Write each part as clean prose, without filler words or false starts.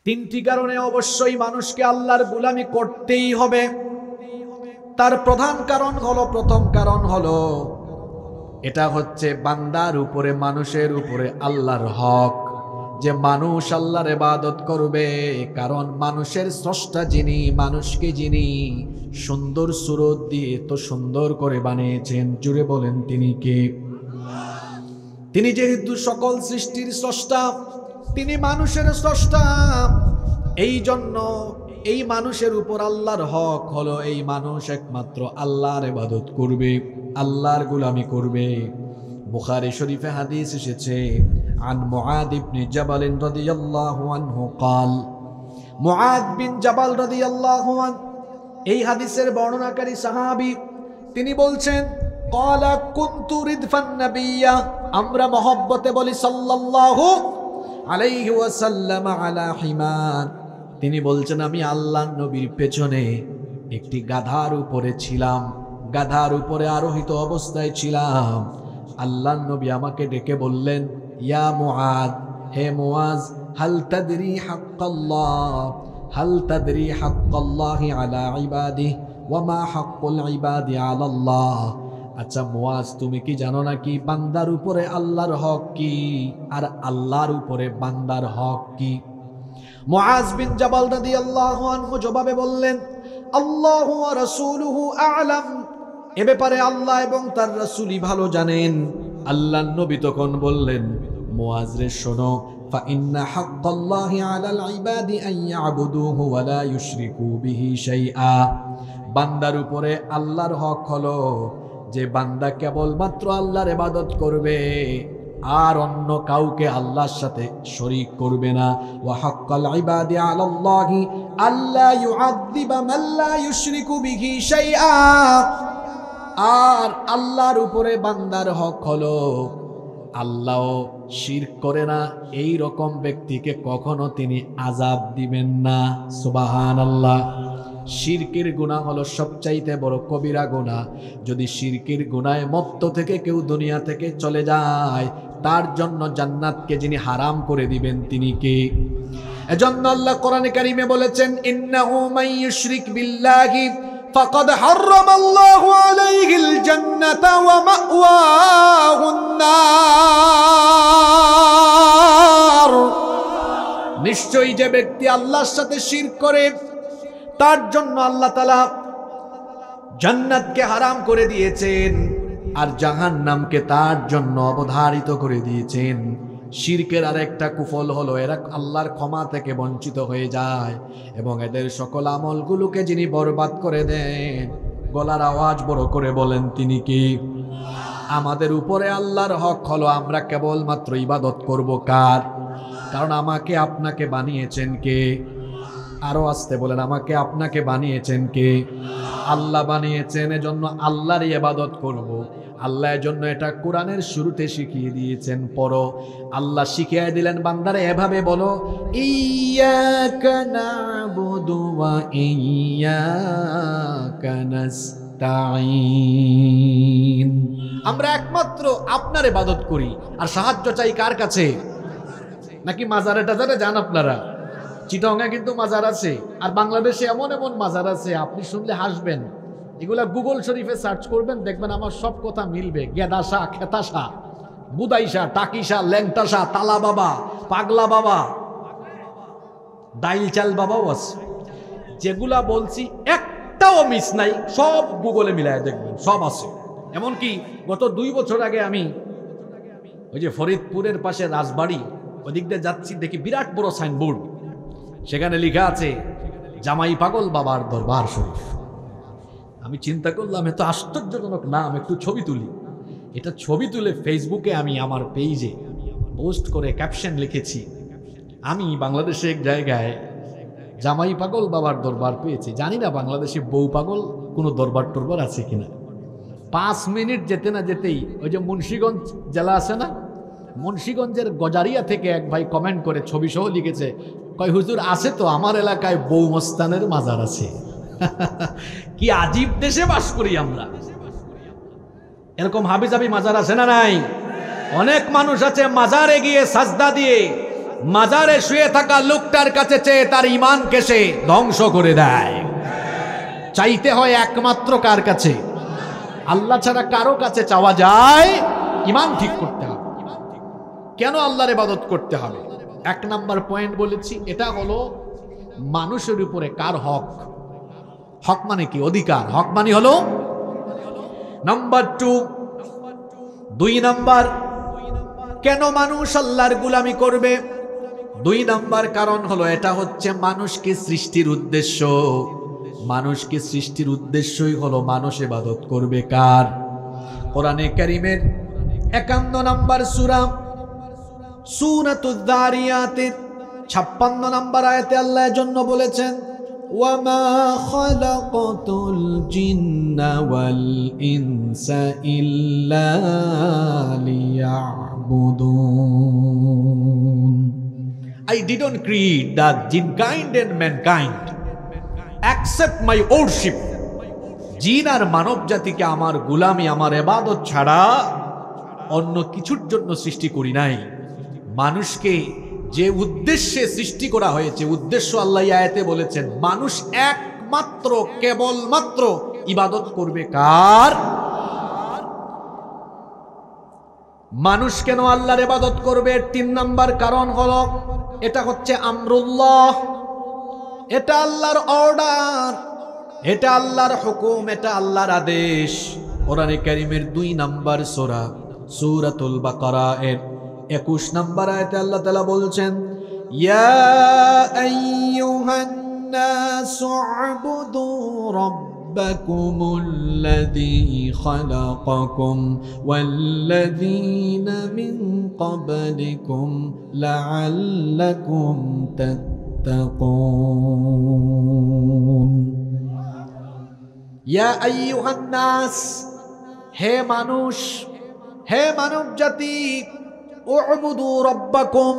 তিনটি কারণে অবশ্যই মানুষকে আল্লাহর গোলামি করতেই হবে। তার প্রধান কারণ হলো, প্রথম কারণ হলো এটা হচ্ছে বান্দার উপরে, মানুষের উপরে আল্লাহর হক, যে মানুষ আল্লাহর ইবাদত করবে। কারণ মানুষের স্রষ্টা যিনি, মানুষকে যিনি সুন্দর সুরত দিয়ে তো সুন্দর করে বানিয়েছেন, জুড়ে বলেন তিনি কে? তিনি যেহেতু সকল সৃষ্টির স্রষ্টা, তিনি মানুষের স্রষ্টা, এই জন্য এই মানুষের উপর আল্লাহর হক হলো এই মানুষ একমাত্র আল্লাহর ইবাদত করবে, আল্লাহর গোলামি করবে। বুখারী শরীফে হাদিস এসেছে, আন মুআদ ইবনে জাবাল রাদিয়াল্লাহু আনহু قال, মুআদ বিন জাবাল রাদিয়াল্লাহু আনহু এই হাদিসের বর্ণনাকারী সাহাবী, তিনি বলছেন, قال كنت ردف النبي, আমরা মহব্বতে বলি সাল্লাল্লাহু আলাইহি ওয়াসাল্লাম আলা হিমার। তিনি বলছেন, আমি আল্লাহর নবীর পেছনে একটি গাধার উপরে ছিলাম, গাধার উপরে আরোহিত অবস্থায় ছিলাম। আল্লাহর নবী আমাকে ডেকে বললেন, ইয়া মুআদ, হে মুআজ, হাল তাদরি হাক্কাল্লাহ, হাল তাদরি হাক্কাল্লাহি আলা ইবাদিহি ওয়া মা হাক্কুল ইবাদি আলাল্লাহ। আচ্ছা মুআজ, তুমি কি জানো নাকি বান্দার উপরে আল্লাহর হক কি আর আল্লাহর উপরে বান্দার হক কি? মুআজ বিন জাবাল রাদিয়াল্লাহু আনহু জবাবে বললেন, আল্লাহু ওয়া রাসূলুহু আ'লাম, এ ব্যাপারে আল্লাহ এবং তার রাসূলই ভালো জানেন। আল্লাহর নবী তখন বললেন, মুআজ রে শোনো, ফা ইন্না হাক্কাল্লাহি আলাল ইবাদি আন ইয়াবুদুহু ওয়া লা ইউশরিকু বিহি শাইআ। বান্দার উপরে আল্লাহর হক হলো যে বান্দা কেবলমাত্র আল্লাহর ইবাদত করবে আর অন্য কাউকে আল্লাহর সাথে শরীক করবে না। ওয়া হাক্কাল ইবাদি আলাল্লাহি আল্লা ইউআযযিবা মান লা ইউশরিকু বিহি শাইআ। আর আল্লাহর উপরে বান্দার হক হলো আল্লাহ শিরক করে না, এই রকম ব্যক্তিকে কখনো তিনি আযাব দিবেন না। সুবহানাল্লাহ। শিরকের গুনাহ হলো সবচাইতে বড় কবিরা গুনাহ। যদি শিরকের গুনাহে মত্ত থেকে কেউ দুনিয়া থেকে চলে যায়, তার জন্য জান্নাতকে যিনি হারাম করে দিবেন তিনি কে? এজন্য আল্লাহ কোরআনে কারীমে বলেছেন, ইন্নাহু মান ইউশরিক বিল্লাহি ফাকাদ হারামাল্লাহু আলাইহিল জান্নাতা ওয়া মাওয়াহুন নার। নিশ্চয়ই যে ব্যক্তি আল্লাহর সাথে শিরক করে, তার জন্য আল্লাহ তাআলা জান্নাতকে হারাম করে দিয়েছেন আর জাহান্নামকে তার জন্য অবধারিত করে দিয়েছেন। শিরকের আরেকটা কুফল হলো এরা আল্লাহর ক্ষমা থেকে বঞ্চিত হয়ে যায় এবং এদের সকল আমলগুলোকে যিনি বরবাদ করে দেন। গলার আওয়াজ বড় করে বলেন তিনি কি? আমাদের উপরে আল্লাহর হক হলো আমরা কেবলমাত্র ইবাদত করব কার? কারণ আমাকে আপনাকে বানিয়েছেন কে? আরো আসতে বলেন, আমাকে আপনাকে বানিয়েছেন কে? আল্লাহ বানিয়েছেন, এজন্য আল্লাহর ইবাদত করব। আল্লাহ এজন্য এটা কোরআনের শুরুতে শিখিয়ে দিয়েছেন, পড়ো। আল্লাহ শিখিয়ে দিলেন বান্দারে এভাবে বলো, ইয়্যাকা না'বুদু ওয়া ইয়্যাকা নাস্তাঈন। আমরা একমাত্র আপনার ইবাদত করি আর সাহায্য চাই কার কাছে? নাকি মাজারে টাজারে যান আপনারা? চিটাগাঙে কিন্তু মাজার আছে, আর বাংলাদেশে এমন এমন মাজার আছে আপনি শুনলে হাসবেন। এগুলা গুগল শরীফে সার্চ করবেন, দেখবেন আমার সব কথা মিলবে। গেদাশা, খেতাশা, বুদাইশা, টাকিশা, ল্যাংটাশা, তালা বাবা, পাগলা বাবা, ডাইল চাল বাবাও আছে। যেগুলা বলছি একটাও মিস নাই, সব গুগলে মিলায় দেখবেন, সব আছে। এমনকি গত 2 বছর আগে আমি ওই যে ফরিদপুরের পাশে রাজবাড়ি ওদিক দিয়ে যাচ্ছি, দেখি বিরাট বড় সাইনবোর্ড, সেখানে লেখা আছে জামাই পাগল বাবার দরবার শরীফ। আমি চিন্তা করলাম এত আশ্চর্যজনক নাম, একটু ছবি তুলি। এটা ছবি তুলে ফেসবুকে আমি আমার পেজে পোস্ট করে ক্যাপশন লিখেছি, আমি বাংলাদেশে এক জায়গায় জামাই পাগল বাবার দরবার পেয়েছি। জানি না বাংলাদেশে বউ পাগল কোনো দরবার টরবার আছে কিনা। 5 মিনিট যেতে না যেতেই ওই যে মুন্সিগঞ্জ জেলা আছে না, মুন্সিগঞ্জের গজারিয়া থেকে এক ভাই কমেন্ট করে ছবি সহ লিখেছে, কয় হুজুর আছে তো, আমার এলাকায় বউ মস্তানের মাজার আছে। কি আজীব দেশে বাস করি আমরা। এরকম হাবিজাবি মাজার আছে না নাই? অনেক মানুষ আছে মাজারে গিয়ে সাজদা দিয়ে মাজারে শুয়ে থাকা লোকটার কাছে চেয়ে তার ঈমানকে সে ধ্বংস করে দেয়। চাইতে হয় একমাত্র কার কাছে? আল্লাহ ছাড়া কারো কাছে চাওয়া যায়? ঈমান ঠিক করতে হবে। কেন আল্লাহর ইবাদত করতে হবে? এক নাম্বার পয়েন্ট বলেছি, এটা হলো মানুষের উপরে কার হক। হক মানে কি? অধিকার। হক মানে হলো নাম্বার 2। 2 নাম্বার, কেন মানুষ আল্লাহর গোলামি করবে? 2 নাম্বার কারণ হলো এটা হচ্ছে মানুষকে সৃষ্টির উদ্দেশ্য। মানুষকে সৃষ্টির উদ্দেশ্যই হলো মানুষ ইবাদত করবে কার? কোরআনে কারীমের 51 নাম্বার সূরা সূরাতুয যারিয়াতের 56 নাম্বার আয়াতে আল্লাহ এর জন্য বলেছেন, ওয়ামা খালাকাতুল জিন্না ওয়াল ইনসা ইল্লা লিয়াবুদুন। I didn't create the jinn kind and mankind except my worship. জিন আর মানব জাতিকে আমার গোলামি, আমার ইবাদত ছাড়া অন্য কিছুর জন্য সৃষ্টি করি নাই। মানুষকে যে উদ্দেশ্যে সৃষ্টি করা হয়েছে, উদ্দেশ্য আল্লাহ আয়াতে বলেছেন, মানুষ একমাত্র কেবলমাত্র ইবাদত করবে কার? মানুষ কেন আল্লাহর ইবাদত করবে? 3 নাম্বার কারণ হলো এটা হচ্ছে আমরুল্লাহ, এটা আল্লাহর অর্ডার, এটা আল্লাহর হুকুম, এটা আল্লাহর আদেশ। কোরআনে কারীমের 2 নাম্বার সূরা সূরাতুল বাকারা এর 21 নাম্বার আয়াতে আল্লাহ তাআলা বলছেন, ইয়া আইয়ুহান নাসু উবুদু রাব্বাকুমুল্লাযী খালাকাকুম ওয়াল্লাযীনা মিন ক্বাবলিকুম লাআল্লাকুম তাত্তাকুন। ইয়া আইয়ুহান নাস, হে মানুষ, হে মানব জাতি, উবুদু রাব্বাকুম,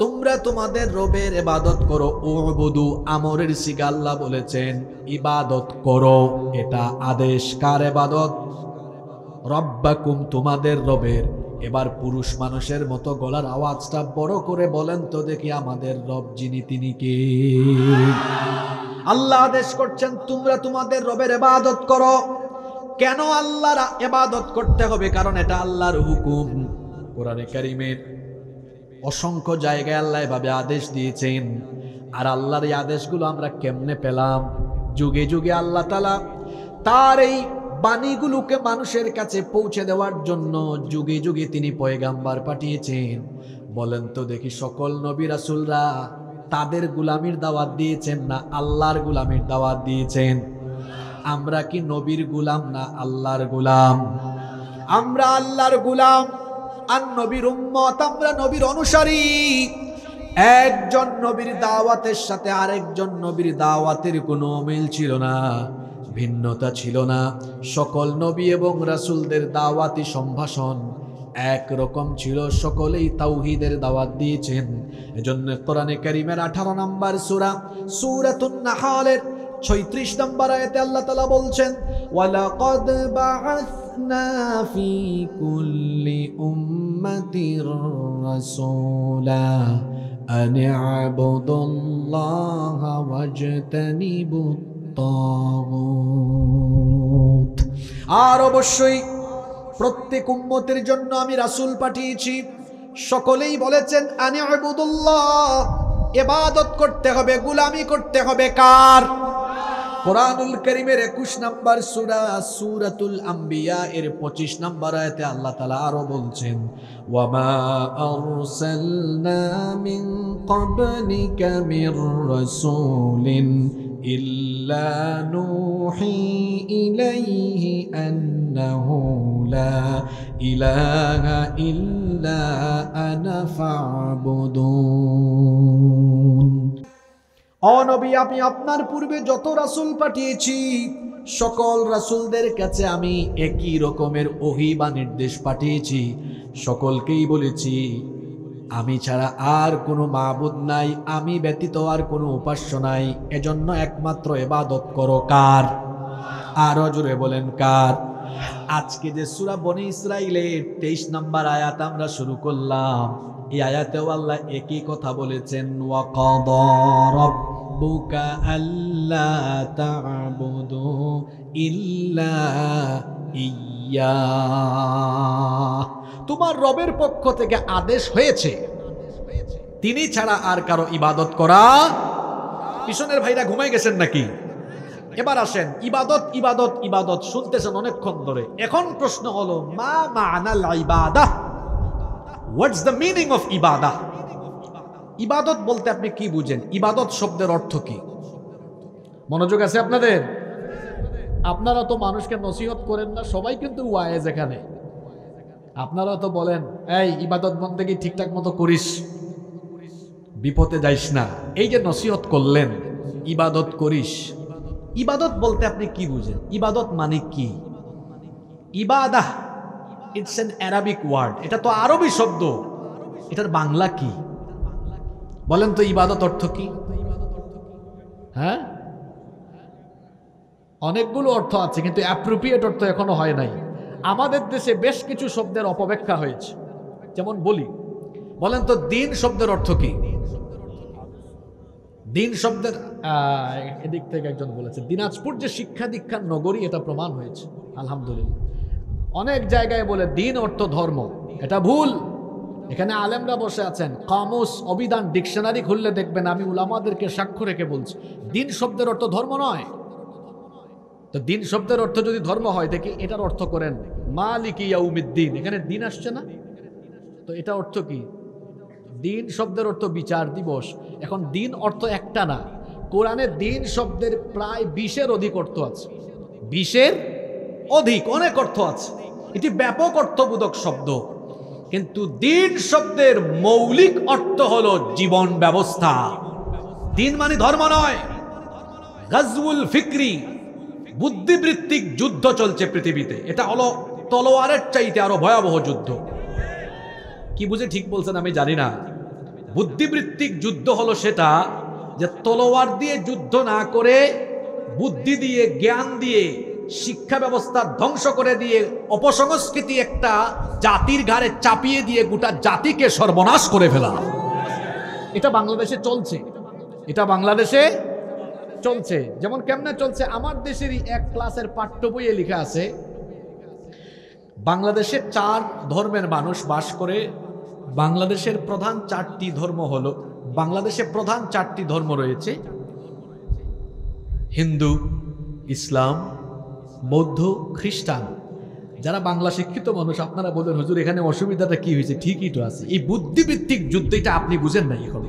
তোমরা তোমাদের রবের ইবাদত করো। উবুদু আমরের সিগা, আল্লাহ বলেছেন ইবাদত করো, এটা আদেশ। কার ইবাদত? রাব্বাকুম, তোমাদের রবের। এবার পুরুষ মানুষের মতো গলার আওয়াজটা বড় করে বলেন তো দেখি, আমাদের রব যিনি তিনি কে? আল্লাহ আদেশ করছেন তোমরা তোমাদের রবের ইবাদত করো। কেন আল্লাহর ইবাদত করতে হবে? কারণ এটা আল্লাহর হুকুম। কোরআনে কারীমের অসংখ্য জায়গায় আল্লাহ এভাবে আদেশ দিয়েছেন। আর আল্লাহর এই আদেশগুলো আমরা কেমনে পেলাম? যুগে যুগে আল্লাহ তাআলা তার এই বাণীগুলোকে মানুষের কাছে পৌঁছে দেওয়ার জন্য যুগে যুগে তিনি পয়গাম্বার পাঠিয়েছেন। বলেন তো দেখি, সকল নবী রাসূলরা তাদের গোলামির দাওয়াত দিয়েছেন না আল্লাহর গোলামির দাওয়াত দিয়েছেন? আমরা কি নবীর গোলাম না আল্লাহর গোলাম? আমরা আল্লাহর গোলাম আর নবীর উম্মত, আমরা নবীর অনুসারী। একজন নবীর দাওয়াতের সাথে আরেকজন নবীর দাওয়াতের কোনো মিল ছিল না, ভিন্নতা ছিল না। সকল নবী এবং রাসূলদের দাওয়াতি সম্ভাষণ একরকম ছিল, সকলেই তাওহীদের দাওয়াত দিয়েছেন। এজন্য কোরআনে কারীমের 18 নম্বর সূরা সূরাতুন নাহলের 36 নম্বর আয়াতে আল্লাহ তাআলা বলছেন, ওয়ালাকাদ বাআসনা ফি কুল্লি উম্মাতির রাসূলা আন ইবুদুল্লাহা ওয়াজতানিবুত তাগুত। আর অবশ্যই প্রত্যেক উম্মতের জন্য আমি রাসূল পাঠিয়েছি। সকলেই বলেছেন আন ইবুদুল্লাহ, ইবাদত করতে হবে, গোলামি করতে হবে কার? কোরআনুল কারীমের 21 নম্বর সূরা সূরাতুল আম্বিয়া এর 25 নম্বর আয়াতে আল্লাহ তাআলা আরো বলছেন, ওয়ামা আরসালনা মিন ক্বাবলিকা মির রাসূলিন ইল্লা নূহি ইলাইহি আন্নাহু লা ইলাহা ইল্লা আনা ফা'বুদুন। ও নবী, আমি আপনার পূর্বে যত রাসূল পাঠিয়েছি সকল রাসূলদের কাছে আমি একই রকমের ওহী বা নির্দেশ পাঠিয়েছি। সকলকেই বলেছি আমি ছাড়া আর কোনো মাবুদ নাই, আমি ব্যতীত আর কোনো উপাস্য নাই, এজন্য একমাত্র ইবাদত করো কার? আরো জোরে বলেন কার? আজকে যে সূরা বনী ইসরাঈলের 23 নম্বর আয়াত আমরা শুরু করলাম, এই আয়াতেও আল্লাহ একই কথা বলেছেন, ওয়াকাদা রাব্বুকা আল্লা তা'বুদু ইল্লা ইয়্যা, তোমার রবের পক্ষ থেকে আদেশ হয়েছে তিনি ছাড়া আর কারো ইবাদত করা। পিছনের ভাইরা ঘুমাই গেছেন নাকি? এবার আসেন, ইবাদত ইবাদত ইবাদত শুনতেছেন অনেকক্ষণ ধরে। এখন প্রশ্ন হলো, মা মা'নাল ইবাদাহ, হোয়াটস দ্য মিনিং অফ ইবাদাহ? ইবাদত বলতে আপনি কি বুঝেন? ইবাদত শব্দের অর্থ কি? মনোযোগ আছে আপনাদের? আপনারা তো মানুষকে নসিহত করেন না, সবাই কিন্তু ওয়াইজ এখানে। আপনারা তো বলেন, এই ইবাদত বন্দেগী ঠিকঠাক মতো করিস, বিপদে যাইস না। এই যে নসিহত করলেন, ইবাদত করিস, ইবাদত বলতে আপনি কি বুঝেন? ইবাদত মানে কি? ইবাদাহ, ইটস অ্যান অ্যারাবিক ওয়ার্ড, এটা তো আরবি শব্দ, এটার বাংলা কি বলেন তো? ইবাদত অর্থ কি? হ্যাঁ, অনেকগুলো অর্থ আছে, কিন্তু অ্যাপ্রোপ্রিয়েট অর্থ এখনো হয় নাই। আমাদের দেশে বেশ কিছু শব্দের অপব্যাখ্যা হয়েছে। যেমন বলি, বলেন তো দিন শব্দের অর্থ কি? দিন শব্দের এদিক থেকে একজন বলেছে, দিনাজপুর যে শিক্ষা দীক্ষার নগরী, এটা প্রমাণ হয়েছে আলহামদুলিল্লাহ। অনেক জায়গায় বলে দিন অর্থ ধর্ম, এটা ভুল। এখানে আলেমরা বসে আছেন, কামুস, অভিধান, ডিকশনারি খুললে দেখবেন আমি উলামাদেরকে সাক্ষ্য রেখে বলছি, দিন শব্দের অর্থ ধর্ম নয়। তো দিন শব্দের অর্থ যদি ধর্ম হয়, দেখি এটার অর্থ করেন মালিকি ইয়াউমিদ্দিন, এখানে দিন আসছে না? তো এটা অর্থ কি? দিন শব্দের অর্থ বিচার দিবস। এখন দিন অর্থ একটা না, কোরআনে দিন শব্দের প্রায় 20-এর অধিক অর্থ আছে। 20-এর অধিক, অনেক অর্থ আছে। এটি ব্যাপক অর্থবোধক শব্দ, কিন্তু দিন শব্দের মৌলিক অর্থ হলো জীবন ব্যবস্থা। দিন মানে ধর্ম নয়। গাজউল ফিকরি, বুদ্ধিবৃত্তিক যুদ্ধ চলছে পৃথিবীতে, এটা হলো তলোয়ারের চাইতে আরো ভয়াবহ যুদ্ধ। কি বুঝে ঠিক বলছেন আমি জানি না। বুদ্ধিবৃত্তিক যুদ্ধ হলো সেটা যে তলোয়ার দিয়ে যুদ্ধ না করে বুদ্ধি দিয়ে, জ্ঞান দিয়ে, শিক্ষা ব্যবস্থা ধ্বংস করে দিয়ে, অপসংস্কৃতি একটা জাতির ঘাড়ে চাপিয়ে দিয়ে গোটা জাতিকে সর্বনাশ করে ফেলা। এটা বাংলাদেশে চলছে, এটা বাংলাদেশে চলছে। যেমন কেমনে চলছে, আমার দেশেরই এক ক্লাসের পাঠ্য বইয়ে লেখা আছে, বাংলাদেশে 4 ধর্মের মানুষ বাস করে। বাংলাদেশের প্রধান 4টি ধর্ম হলো, বাংলাদেশে প্রধান 4টি ধর্ম রয়েছে, হিন্দু, ইসলাম, বৌদ্ধ, খ্রিস্টান। যারা বাংলা শিক্ষিত মানুষ, আপনারা বলেন হুজুর এখানে অসুবিধাটা কি হয়েছে? ঠিকই তো আছে, এই বুদ্ধিবৃত্তিক যুদ্ধটা আপনি বুঝেন নাই। এখন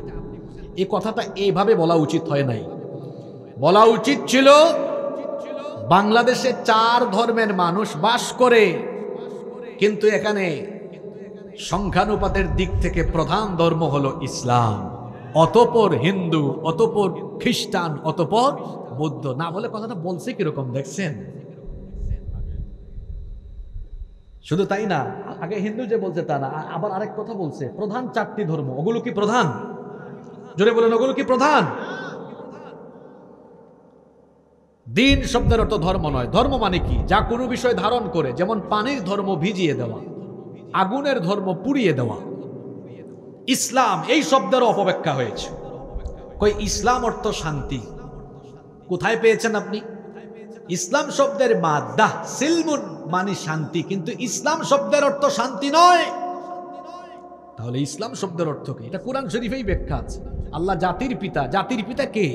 এই কথাটা এইভাবে বলা উচিত হয় নাই, বলা উচিত ছিল বাংলাদেশে 4 ধর্মের মানুষ বাস করে, কিন্তু এখানে সংখ্যানুপাতের দিক থেকে প্রধান ধর্ম হলো ইসলাম, অতঃপর হিন্দু, অতঃপর খ্রিস্টান, অতঃপর বৌদ্ধ। না বলে কথাটা বলছে কিরকম দেখছেন? শুধু তাই না, আগে হিন্দু যে বলছে তা না, আবার আরেক কথা বলছে, প্রধান 4টি ধর্ম, ওগুলো কি প্রধান? জোরে বলেন, ওগুলো কি প্রধান? দিন শব্দের অর্থ ধর্ম নয়। ধর্ম মানে কি? যা কোনো বিষয় ধারণ করে, যেমন পানির ধর্ম ভিজিয়ে দেওয়া, আগুনের ধর্ম পুড়িয়ে দেওয়া। ইসলাম এই শব্দের অপব্যাখ্যা হয়েছে। কই ইসলাম অর্থ শান্তি, কোথায় পেয়েছেন আপনি? ইসলাম শব্দের মাদ্দা সিলমুন মানে শান্তি, কিন্তু ইসলাম শব্দের অর্থ শান্তি নয়। তাহলে ইসলাম শব্দের অর্থ কি? এটা কোরআন শরীফেই ব্যাখ্যা আছে। আল্লাহ জাতির পিতা, জাতির পিতা কে?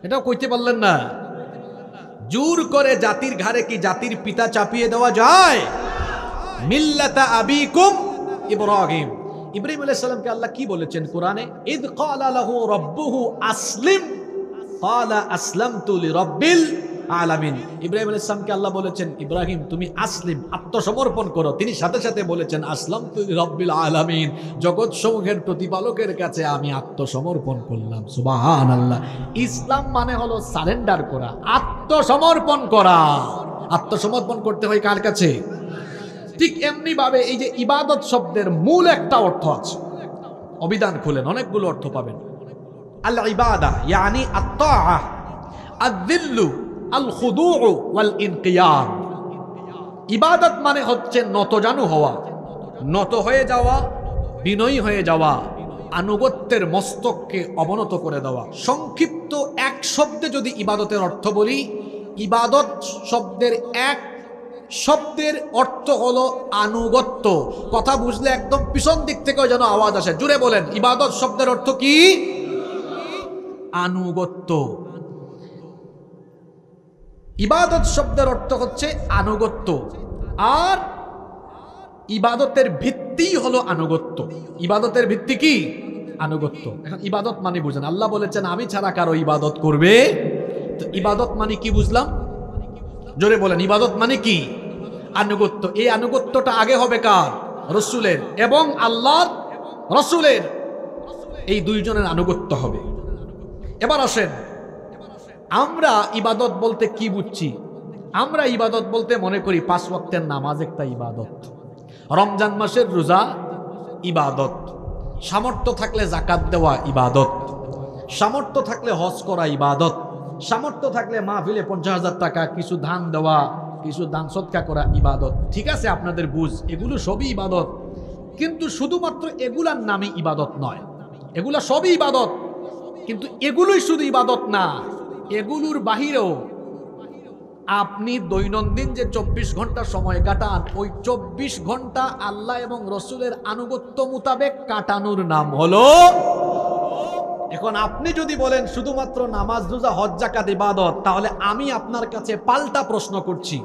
এটাও কইতে পারলেন না। জোর করে জাতির ঘাড়ে কি জাতির পিতা চাপিয়ে দেওয়া যায়? মিল্লাতা আবিকুম ইব্রাহিম, ইব্রাহিম আলাইহিস সালামকে আল্লাহ কি বলেছেন কোরআনে? ইদ ক্বালা লাহু রাব্বুহু আসলিম ক্বালা আসলামতু লিরাব্বিল আলামিন। ইব্রাহিম আলাইহিস সালামকে আল্লাহ বলেছেন, ইব্রাহিম তুমি আসলিম, আত্মসমর্পণ করো। তিনি সাথে সাথে বলেছেন আসলামতু লিরাব্বিল আলামিন, জগৎ সমূহের প্রতিপালকের কাছে আমি আত্মসমর্পণ করলাম। সুবহানাল্লাহ। ইসলাম মানে হলো সারেন্ডার করা, আত্মসমর্পণ করা। আত্মসমর্পণ করতে হয় কার কাছে? ঠিক এমনি ভাবে এই যে ইবাদত শব্দের মূল একটা অর্থ আছে, অভিধান খুলেন অনেকগুলো অর্থ পাবেন। আল ইবাদা ইয়ানি আত-তাআ, আয-যিল্লু, আল খুদুউ ওয়াল ইনকিয়াদ। ইবাদত মানে হচ্ছে নতজানু হওয়া, নত হয়ে যাওয়া, বিনয়ী হয়ে যাওয়া, আনুগত্যের মস্তককে অবনত করে দেওয়া। সংক্ষিপ্ত এক শব্দে যদি ইবাদতের অর্থ বলি, ইবাদত শব্দের এক শব্দের অর্থ হলো আনুগত্য। কথা বুঝলে একদম পিছন দিক থেকেও যেন আওয়াজ আসে, জুড়ে বলেন, ইবাদত শব্দের অর্থ কি? আনুগত্য। ইবাদত শব্দের অর্থ হচ্ছে আনুগত্য, আর ইবাদতের ভিত্তি হলো আনুগত্য। ইবাদতের ভিত্তি কি? আনুগত্য। এখন ইবাদত মানে বুঝেন, আল্লাহ বলেছেন আমি ছাড়া কারো ইবাদত করবে। তো ইবাদত মানে কি বুঝলাম? জোরে বলেন, ইবাদত মানে কি? আনুগত্য। এই আনুগত্যটা আগে হবে কার? রসুলের, এবং আল্লাহর রসুলের, এই দুইজনের আনুগত্য হবে। এবার আসেন, আমরা ইবাদত বলতে কি বুঝছি? আমরা ইবাদত বলতে মনে করি 5 ওয়াক্তের নামাজ একটা ইবাদত, রমজান মাসের রোজা ইবাদত, সামর্থ্য থাকলে যাকাত দেওয়া ইবাদত, সামর্থ্য থাকলে হজ করা ইবাদত, সামর্থ্য থাকলে মাহফিলে 50,000 টাকা কিছু দান দেওয়া, কিছু দান সদকা করা ইবাদত। ঠিক আছে, আপনাদের বুঝ, এগুলো সবই ইবাদত, কিন্তু শুধুমাত্র এগুলার নামে ইবাদত নয়। এগুলা সবই ইবাদত, কিন্তু এগুলোই শুধু ইবাদত না, এগুলোর বাহিরেও আপনি দৈনন্দিন যে 24 ঘন্টা সময় কাটান, ওই 24 ঘন্টা আল্লাহ এবং রসুলের আনুগত্য মোতাবেক কাটানোর নাম হলো। এখন আপনি যদি বলেন শুধুমাত্র নামাজ রোজা হজ যাকাত ইবাদত, তাহলে আমি আপনার কাছে পাল্টা প্রশ্ন করছি,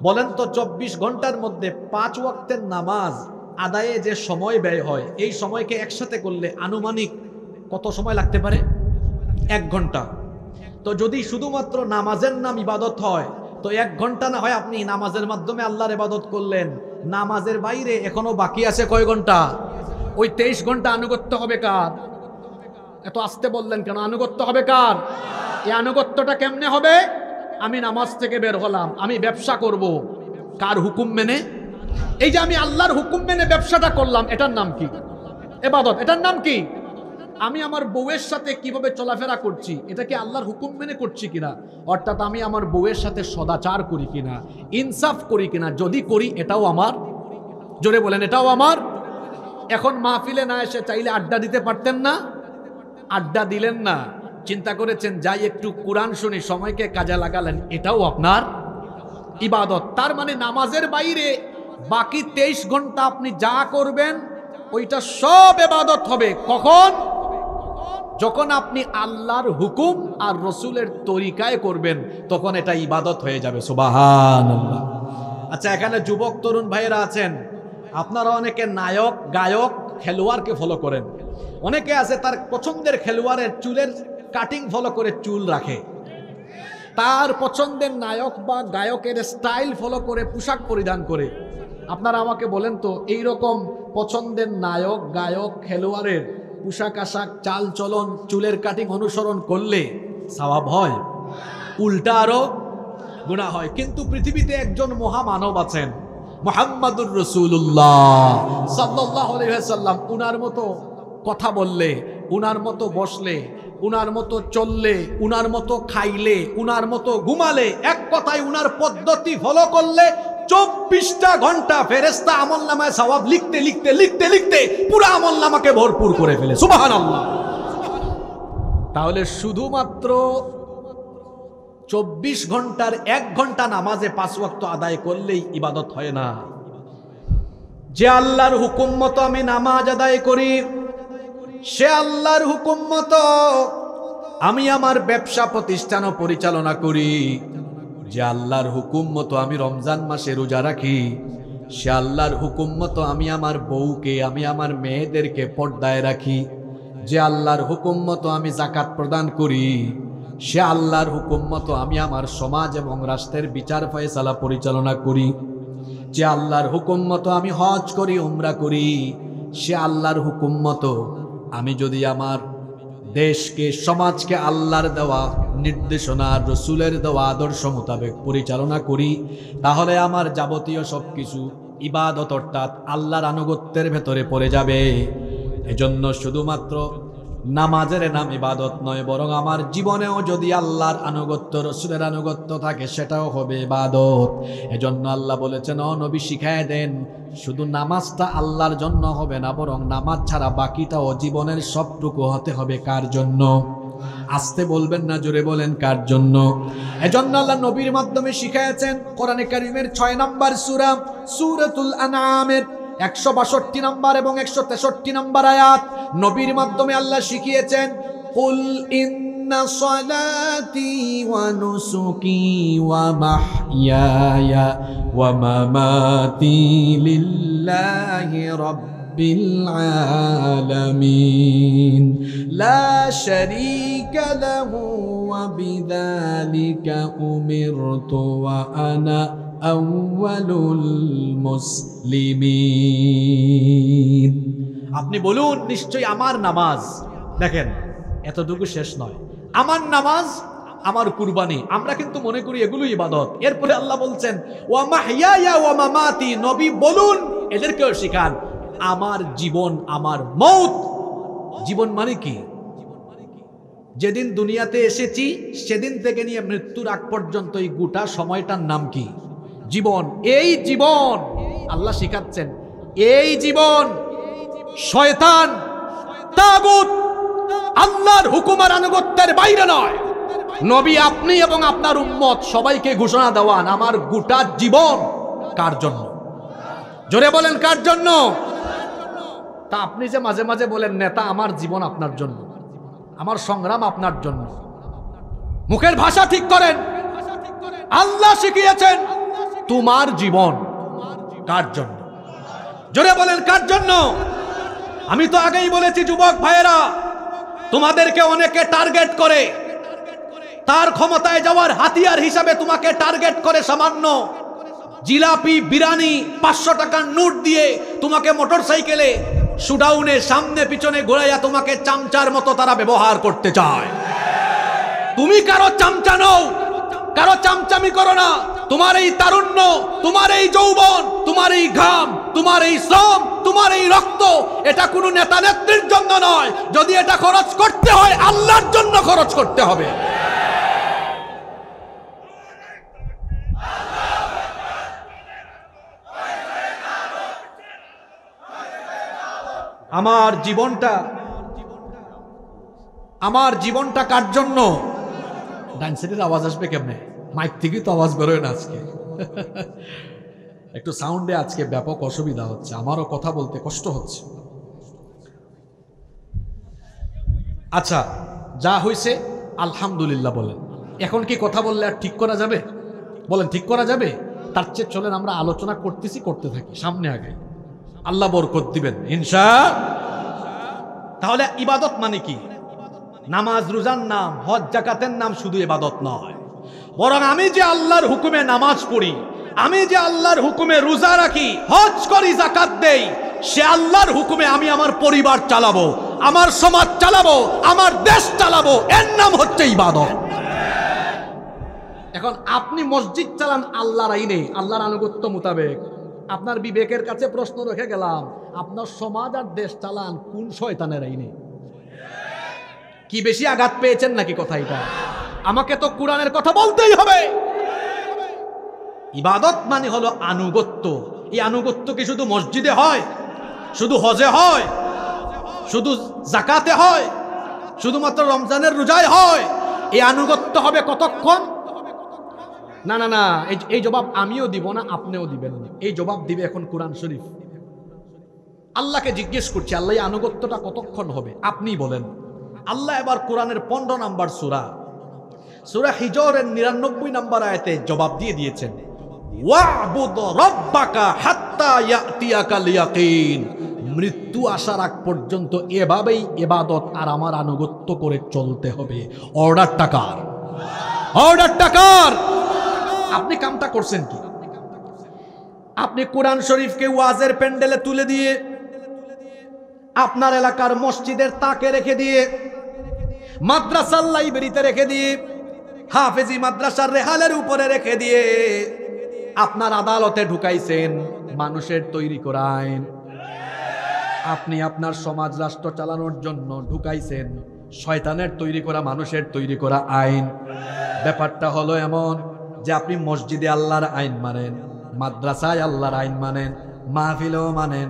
বলেন তো 24 ঘন্টার মধ্যে 5 ওয়াক্তের নামাজ আদায়ে যে সময় ব্যয় হয়, এই সময়কে একসাথে করলে আনুমানিক কত সময় লাগতে পারে? 1 ঘন্টা। তো যদি শুধুমাত্র নামাজের নাম ইবাদত হয়, তো 1 ঘন্টা না হয় আপনি নামাজের মাধ্যমে আল্লাহর ইবাদত করলেন, নামাজের বাইরে এখনো বাকি আছে কয় ঘন্টা? ওই 23 ঘন্টা আনুগত্য হবে কার? এত আস্তে বললেন কেন? আনুগত্য হবে কার? এই আনুগত্যটা কেমনে হবে? আমি নামাজ থেকে বের হলাম, আমি ব্যবসা করব, কার হুকুম মেনে? এই যে আমি আল্লাহর হুকুম মেনে ব্যবসাটা করলাম, এটার নাম কি? ইবাদত। এটার নাম কি? আমি আমার বউয়ের সাথে কিভাবে চলাফেরা করছি, এটা কি আল্লাহর হুকুম মেনে করছি কিনা? অর্থাৎ আমি আমার বউয়ের সাথে সদাচার করি কিনা, ইনসাফ করি কিনা, যদি করি এটাও আমার। জোরে বলেন, এটাও আমার। এখন মাহফিলে না এসে চাইলে আড্ডা দিতে পারতেন না? আড্ডা দিলেন না, চিন্তা করেছেন যাই একটু কোরআন শুনি, সময়কে কাজে লাগালেন, এটাও আপনার ইবাদত। তার মানে নামাজের বাইরে বাকি 23 ঘন্টা আপনি যা করবেন ওইটা সব ইবাদত হবে। কখন? যখন আপনি আল্লাহর হুকুম আর রসুলের তরিকায় করবেন, তখন এটা ইবাদত হয়ে যাবে। সুবহানাল্লাহ। আচ্ছা, এখানে যুবক তরুণ ভাইয়েরা আছেন, আপনারা অনেকে নায়ক, গায়ক, খেলোয়াড়কে ফলো করেন। অনেকে আছে তার পছন্দের খেলোয়াড়ের চুলের কাটিং ফলো করে চুল রাখে, তার পছন্দের নায়ক বা গায়কের স্টাইল ফলো করে পোশাক পরিধান করে। আপনারা আমাকে বলেন তো, এই রকম পছন্দের নায়ক, গায়ক, খেলোয়াড়ের পোশাক আশাক, চাল চলন, চুলের কাটিং অনুসরণ করলে সওয়াব হয়? উল্টা আরো গুনাহ হয়। কিন্তু পৃথিবীতে একজন মহামানব আছেন, মুহাম্মাদুর রাসূলুল্লাহ সাল্লাল্লাহু আলাইহি ওয়াসাল্লাম। উনার মতো কথা বললে, উনার মতো বসলে, উনার মতো চললে, উনার মতো খাইলে, উনার মতো ঘুমালে, এক কথায় উনার পদ্ধতি ফলো করলে 24টা ঘন্টা ফেরেশতা আমলনামায় সওয়াব লিখতে লিখতে লিখতে লিখতে পুরো আমলনামাকে ভরপুর করে ফেলে। সুবহানাল্লাহ। তাহলে শুধুমাত্র 24 ঘন্টার 1 ঘন্টা নামাজে 5 ওয়াক্ত আদায় করলেই ইবাদত হয় না। যে আল্লাহর হুকুম মতো আমি নামাজ আদায় করি, সে আল্লাহর হুকুম মতো আমি আমার ব্যবসা প্রতিষ্ঠান পরিচালনা করি, যে আল্লাহর হুকুম মতো আমি রমজান মাসে রোজা রাখি, সে আল্লাহর হুকুম মতো আমি আমার বউকে, আমি আমার মেয়েদেরকে পর্দায় রাখি, যে আল্লাহর হুকুম মতো আমি যাকাত প্রদান করি, সে আল্লাহর হুকুম মতো আমি আমার সমাজ এবং রাষ্ট্রের বিচার ফয়সালা পরিচালনা করি, যে আল্লাহর হুকুম মতো আমি হজ করি, উমরা করি, সে আল্লাহর হুকুম মতো আমি যদি আমার দেশকে, সমাজকে আল্লাহর দেওয়া নির্দেশনা, রসুলের দেওয়া আদর্শ মোতাবেক পরিচালনা করি, তাহলে আমার যাবতীয় সবকিছু ইবাদত অর্থাৎ আল্লাহর আনুগত্যের ভেতরে পড়ে যাবে। এজন্য শুধুমাত্র নামাজের নাম ইবাদত নয়, বরং আমার জীবনেও যদি আল্লাহর আনুগত্য, রসুলের আনুগত্য থাকে সেটাও হবে ইবাদত। এজন্য আল্লাহ বলেছেন, ও নবী শিখায় দেন, শুধু নামাজটা আল্লাহর জন্য হবে না, বরং নামাজ ছাড়া বাকিটাও জীবনের সবটুকু হতে হবে কার জন্য? আসতে বলবেন না, জোরে বলেন কার জন্য? এজন্য আল্লাহ নবীর মাধ্যমে শিখায়েছেন। কোরআনে কারীমের 6 নম্বর সূরা সূরাতুল আনআমের 162 নম্বর এবং 163 নম্বর আয়াত নবীর মাধ্যমে আল্লাহ শিখিয়েছেন, কুল ইন্না সালাতি ওয়া নুসুকি ওয়া মাহইয়ায়া ওয়া মামাতি লিল্লাহি রাব্বিল আলামিন লা শারীকা লাহু ওয়া বিযালিকা উমিরতু ওয়া আনা আউয়ালুল মুসলিমিন। আপনি বলুন, নিশ্চয়ই আমার নামাজ, দেখেন এতটুকু শেষ নয়, আমার নামাজ, আমার কুরবানি, আমরা কিন্তু মনে করি এগুলো ইবাদত। এরপরে আল্লাহ বলছেন, ওয়া মাহইয়ায়া ওয়া মামাতি, নবী বলুন, এদেরকেও শিখান, আমার জীবন, আমার মওত। জীবন মানে কি? যেদিন দুনিয়াতে এসেছি সেদিন থেকে নিয়ে মৃত্যুর আগ পর্যন্ত এই গোটা সময়টার নাম কি? জীবন। এই জীবন আল্লাহ শিখাচ্ছেন, এই জীবন শয়তান, তাগুত, আল্লাহর হুকুম আর আনুগত্যের বাইরে নয়। নবী আপনি এবং আপনার উম্মত সবাইকে ঘোষণা দেওয়ান, আমার গোটা জীবন কার জন্য? জোরে বলেন কার জন্য? তা আপনি যে মাঝে মাঝে বলেন, নেতা আমার জীবন আপনার জন্য, আমার সংগ্রাম আপনার জন্য, মুখের ভাষা ঠিক করেন। আল্লাহ শিখিয়েছেন, তোমার জীবন কার জন্য? জোরে বলেন কার জন্য? আমি তো আগেই বলেছি, যুবক ভাইয়েরা, তোমাদেরকে অনেকে টার্গেট করে, তার ক্ষমতায় যাওয়ার হাতিয়ার হিসাবে তোমাকে টার্গেট করে সামান্য জিলাপি, বিরিয়ানি, 500 টাকার নোট দিয়ে তোমাকে মোটরসাইকেলে শুডাউনে সামনে পিছনে ঘোরাইয়া তোমাকে চামচার মতো তারা ব্যবহার করতে চায়। তুমি কারো চামচা নও, কারো চামচামি করো না। তোমার এই তারুণ্য, তোমার এই যৌবন, তোমার এই ঘাম, তোমার এই শ্রম, তোমার এই রক্ত, এটা কোনো নেতা নেত্রীর জন্য নয়। যদি এটা খরচ করতে হয়, আল্লাহর জন্য খরচ করতে হবে। আমার জীবনটা কার জন্য? ডান সাইডের আওয়াজ আসবে কেমনে? মাইক থেকেই তো আওয়াজ বেরোয় না আজকে। একটু সাউন্ডে আজকে ব্যাপক অসুবিধা হচ্ছে, আমারও কথা বলতে কষ্ট হচ্ছে। আচ্ছা, যা হয়েছে আলহামদুলিল্লাহ বলেন। এখন কি কথা বললে আর ঠিক করা যাবে? বলেন ঠিক করা যাবে? তার চেয়ে চলেন আমরা আলোচনা করতেছি, করতে থাকি, সামনে আগে আল্লাহ বরকত দিবেন ইনশাআল্লাহ। তাহলে ইবাদত মানে কি? নামাজ রোজার নাম, হজ যাকাতের নাম শুধু ইবাদত নয়, বরং আমি যে আল্লাহর হুকুমে নামাজ পড়ি, আমি যে আল্লাহর হুকুমে রোজা রাখি, হজ করি, যাকাত দেই, সে আল্লাহর হুকুমে আমি আমার পরিবার চালাবো, আমার সমাজ চালাবো, আমার দেশ চালাবো, এর নাম হচ্ছে ইবাদত। এখন আপনি মসজিদ চালান আল্লাহর আইনে, আল্লাহর আনুগত্য মোতাবেক। আপনার বিবেকের কাছে প্রশ্ন রেখে গেলাম, আপনার সমাজ আর দেশ চালান কোন শয়তানের আইনে? কি বেশি আঘাত পেয়েছেন নাকি কথা? এটা আমাকে তো কোরআনের কথা বলতেই হবে। ইবাদত মানে হলো আনুগত্য। এই আনুগত্য কি শুধু মসজিদে হয়, শুধু হজে হয়, শুধু যাকাতে হয়, শুধুমাত্র রমজানের রোজায় হয়? এই আনুগত্য হবে কতক্ষণ? না না না, এই জবাব আমিও দিব না, আপনিও দিবেন না। এই জবাব দিবে এখন কোরআন শরীফ। আল্লাহকে জিজ্ঞেস করছি, আল্লাহ এই আনুগত্যটা কতক্ষণ হবে? আপনি বলেন। আল্লাহ এবার কোরআনের 15 নম্বর সূরা হিজরের 99 নম্বর আয়াতে জবাব দিয়ে দিয়েছেন, ওয়া'বুদ রাব্বাকা হাত্তা ইয়াতিয়াকাল ইয়াকিন। মৃত্যু আসার আগ পর্যন্ত এভাবেই ইবাদত আর আমার আনুগত্য করে চলতে হবে। অর্ডারটা কার? অর্ডারটা কার? আপনি কামটা করছেন কি? আপনি কোরআন শরীফকে ওয়াজের প্যান্ডেলে তুলে দিয়ে, আপনার এলাকার মসজিদের তাকে রেখে দিয়ে, মাদ্রাসার লাইব্রেরিতে রেখে দিয়ে, হাফেজি মাদ্রাসার রেহালের উপরে রেখে দিয়ে আপনার আদালতে ঢুকাইছেন মানুষের তৈরি করা আইন। আপনি আপনার সমাজ রাষ্ট্র চালানোর জন্য ঢুকাইছেন শয়তানের তৈরি করা, মানুষের তৈরি করা আইন। ব্যাপারটা হলো এমন যে আপনি মসজিদে আল্লাহর আইন মানেন, মাদ্রাসায় আল্লাহর আইন মানেন, মাহফিলেও মানেন,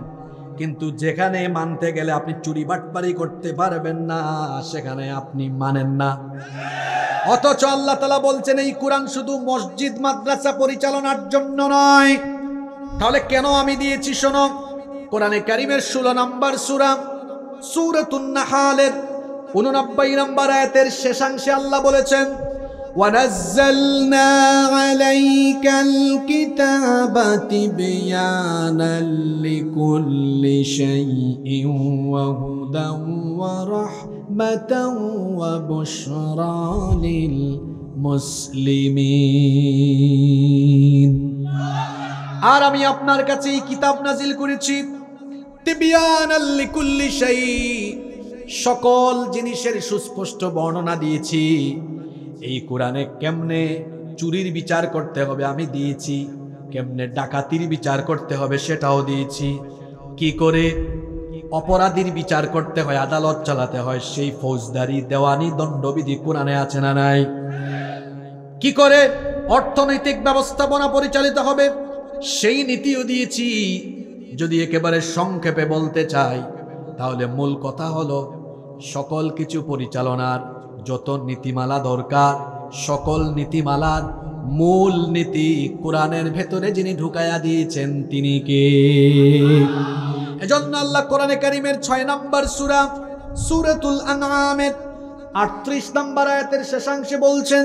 কিন্তু যেখানে মানতে গেলে আপনি চুরি বাটপারি করতে পারবেন না, সেখানে আপনি মানেন না। অথচ আল্লাহ তাআলা বলছেন এই কোরআন শুধু মসজিদ মাদ্রাসা পরিচালনার জন্য নয়। তাহলে কেন আমি দিয়েছি? শোনো, কোরআনে কারীমের 16 নম্বর সূরা সূরাতুন নাহলের 89 নম্বর আয়াতের শেষাংশে আল্লাহ বলেছেন, وَنَزَّلْنَا عَلَيْكَ الْكِتَابَ تِبْيَانًا لِكُلِّ شَيْءٍ وَهُدًى وَرَحْمَةً وَبُشْرَى لِلْمُسْلِمِينَ। আর আমি আপনার কাছে এই কিতাব নাজিল করেছি তিবয়ানাল লিকুল্লি শাই, সকল জিনিসের সুস্পষ্ট বর্ণনা দিয়েছি। এই কোরআনে কেমনে চুরির বিচার করতে হবে আমি দিয়েছি, কেমনে ডাকাতির বিচার করতে হবে সেটাও দিয়েছি, কি করে অপরাধীর বিচার করতে হয়, আদালত চালাতে হয়, সেই ফৌজদারি দেওয়ানি দণ্ডবিধি কোরআনে আছে না নাই, কি করে অর্থনৈতিক ব্যবস্থাপনা পরিচালিত হবে সেই নীতিও দিয়েছি। যদি একেবারে সংক্ষেপে বলতে চাই তাহলে মূল কথা হলো সকল কিছু পরিচালনার যত নীতিমালা দরকার, সকল নীতিমালার মূল নীতি কোরআনের ভেতরে যিনি ঢুকায়া দিয়েছেন তিনি কে? এজন্য আল্লাহ কোরআনে কারীমের 6 নম্বর সূরা সূরাতুল আনআমের 38 নম্বর আয়াতের শেষাংশে বলছেন,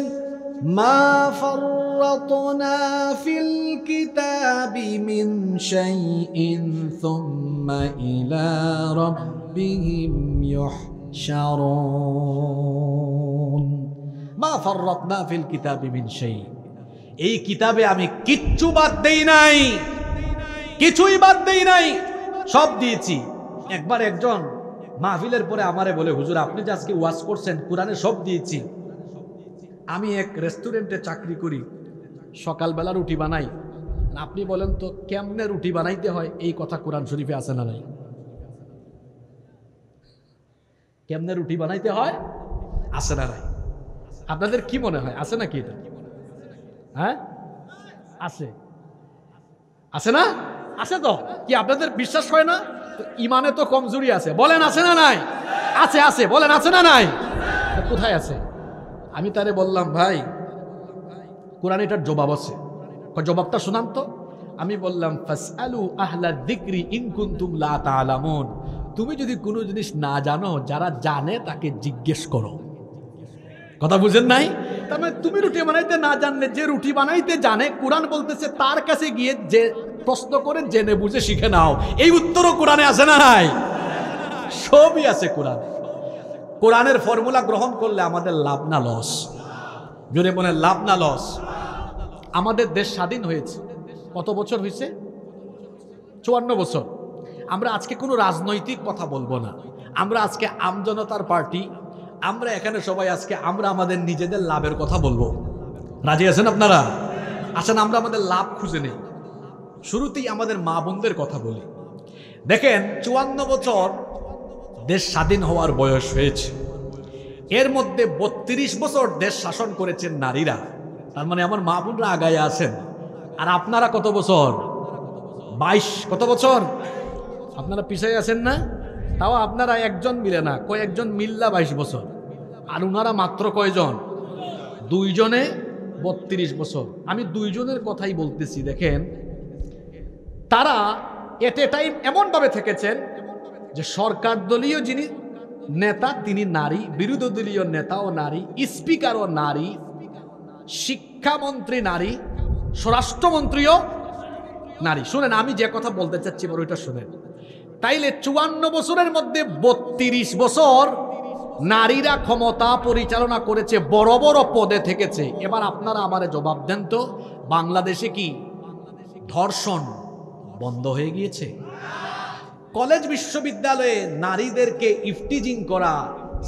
মা ফাররাতনা ফিল কিতাবি মিন শাইইন সুম্মা ইলা রাব্বিহিম ইউহশারুন। মা ফাররাতনা ফিল কিতাবি মিন শাই, এই কিতাবে আমি কিচ্ছু বাদ দেই নাই, কিছুই বাদ দেই নাই, সব দিয়েছি। একবার একজন মাহফিলের পরে আমারে বলে, হুজুর আপনি যে আজকে ওয়াজ করছেন কোরআনে সব দিয়েছি। আমি এক রেস্টুরেন্টে চাকরি করি, সকালবেলা রুটি বানাই, আপনি বলেন তো কেমনে রুটি বানাইতে হয় এই কথা কোরআন শরীফে আছে না নাই? কেমনে রুটি বানাইতে হয় আছে না নাই? আপনাদের কি মনে হয় আছে নাকি এটা? হ্যাঁ আছে, আছে না? আছে তো, কি আপনাদের বিশ্বাস হয় না? ইমানে তো কমজোরি আছে, বলেন আছে না নাই? আছে, আছে, বলেন আছে না নাই? কোথায় আছে? আমি তারে বললাম, ভাই কোরআন এটার জবাব আছে, জবাবটা শোনান তো। আমি বললাম, ফাসআলু আহলা যিকরি ইন কুনতুম লা তা'লামুন, তুমি যদি কোনো জিনিস না জানো, যারা জানে তাকে জিজ্ঞেস করো। কথা বুঝেন নাই? তার মানে তুমি রুটি বানাইতে না জানলে, যে রুটি বানাইতে জানে, কোরআন বলতেছে তার কাছে গিয়ে যে প্রশ্ন করে জেনে বুঝে শিখে নাও। এই উত্তরও কোরআনে আছে না নাই? সবই আছে কোরআনে। কোরআনের ফর্মুলা গ্রহণ করলে আমাদের লাভ না লস? জোরে বলে লাভ না লস? আমাদের দেশ স্বাধীন হয়েছে কত বছর হয়েছে? 54 বছর। আমরা আজকে কোনো রাজনৈতিক কথা বলবো না, আমরা আজকে আমজনতার পার্টি, আমরা এখানে সবাই আজকে আমরা আমাদের নিজেদের লাভের কথা বলবো। রাজি আছেন আপনারা? আসেন আমরা আমাদের লাভ খুঁজে নেই। শুরুতেই আমাদের মা বোনদের কথা বলি। দেখেন 54 বছর দেশ স্বাধীন হওয়ার বয়স হয়েছে, এর মধ্যে 32 বছর দেশ শাসন করেছেন নারীরা। তার মানে আমার মা বোনরা আগায় আছেন। আর আপনারা কত বছর? 22। কত বছর? আপনারা পিছিয়ে আছেন না? তাও আপনারা একজন মিলে না, কয়েকজন মিল্লা 22 বছর, আর উনারা মাত্র কয়জন? 2 জনে 32 বছর। আমি 2 জনের কথাই বলতেছি। দেখেন তারা এট এ টাইম এমনভাবে থেকেছেন যে সরকার দলীয় যিনি নেতা তিনি নারী, বিরোধী দলীয় নেতাও নারী, স্পিকারও নারী, শিক্ষামন্ত্রী নারী, স্বরাষ্ট্রমন্ত্রীও নারী। শুনেন আমি যে কথা বলতে চাচ্ছি বড় এটা শুনেন। তাইলে 54 বছরের মধ্যে 32 বছর নারীরা ক্ষমতা পরিচালনা করেছে, বড় বড় পদে থেকেছে। এবার আপনারা আমারে জবাব দেন তো, বাংলাদেশে কি ধর্ষণ বন্ধ হয়ে গিয়েছে? কলেজ বিশ্ববিদ্যালয়ে নারীদেরকে ইফটিজিং করা,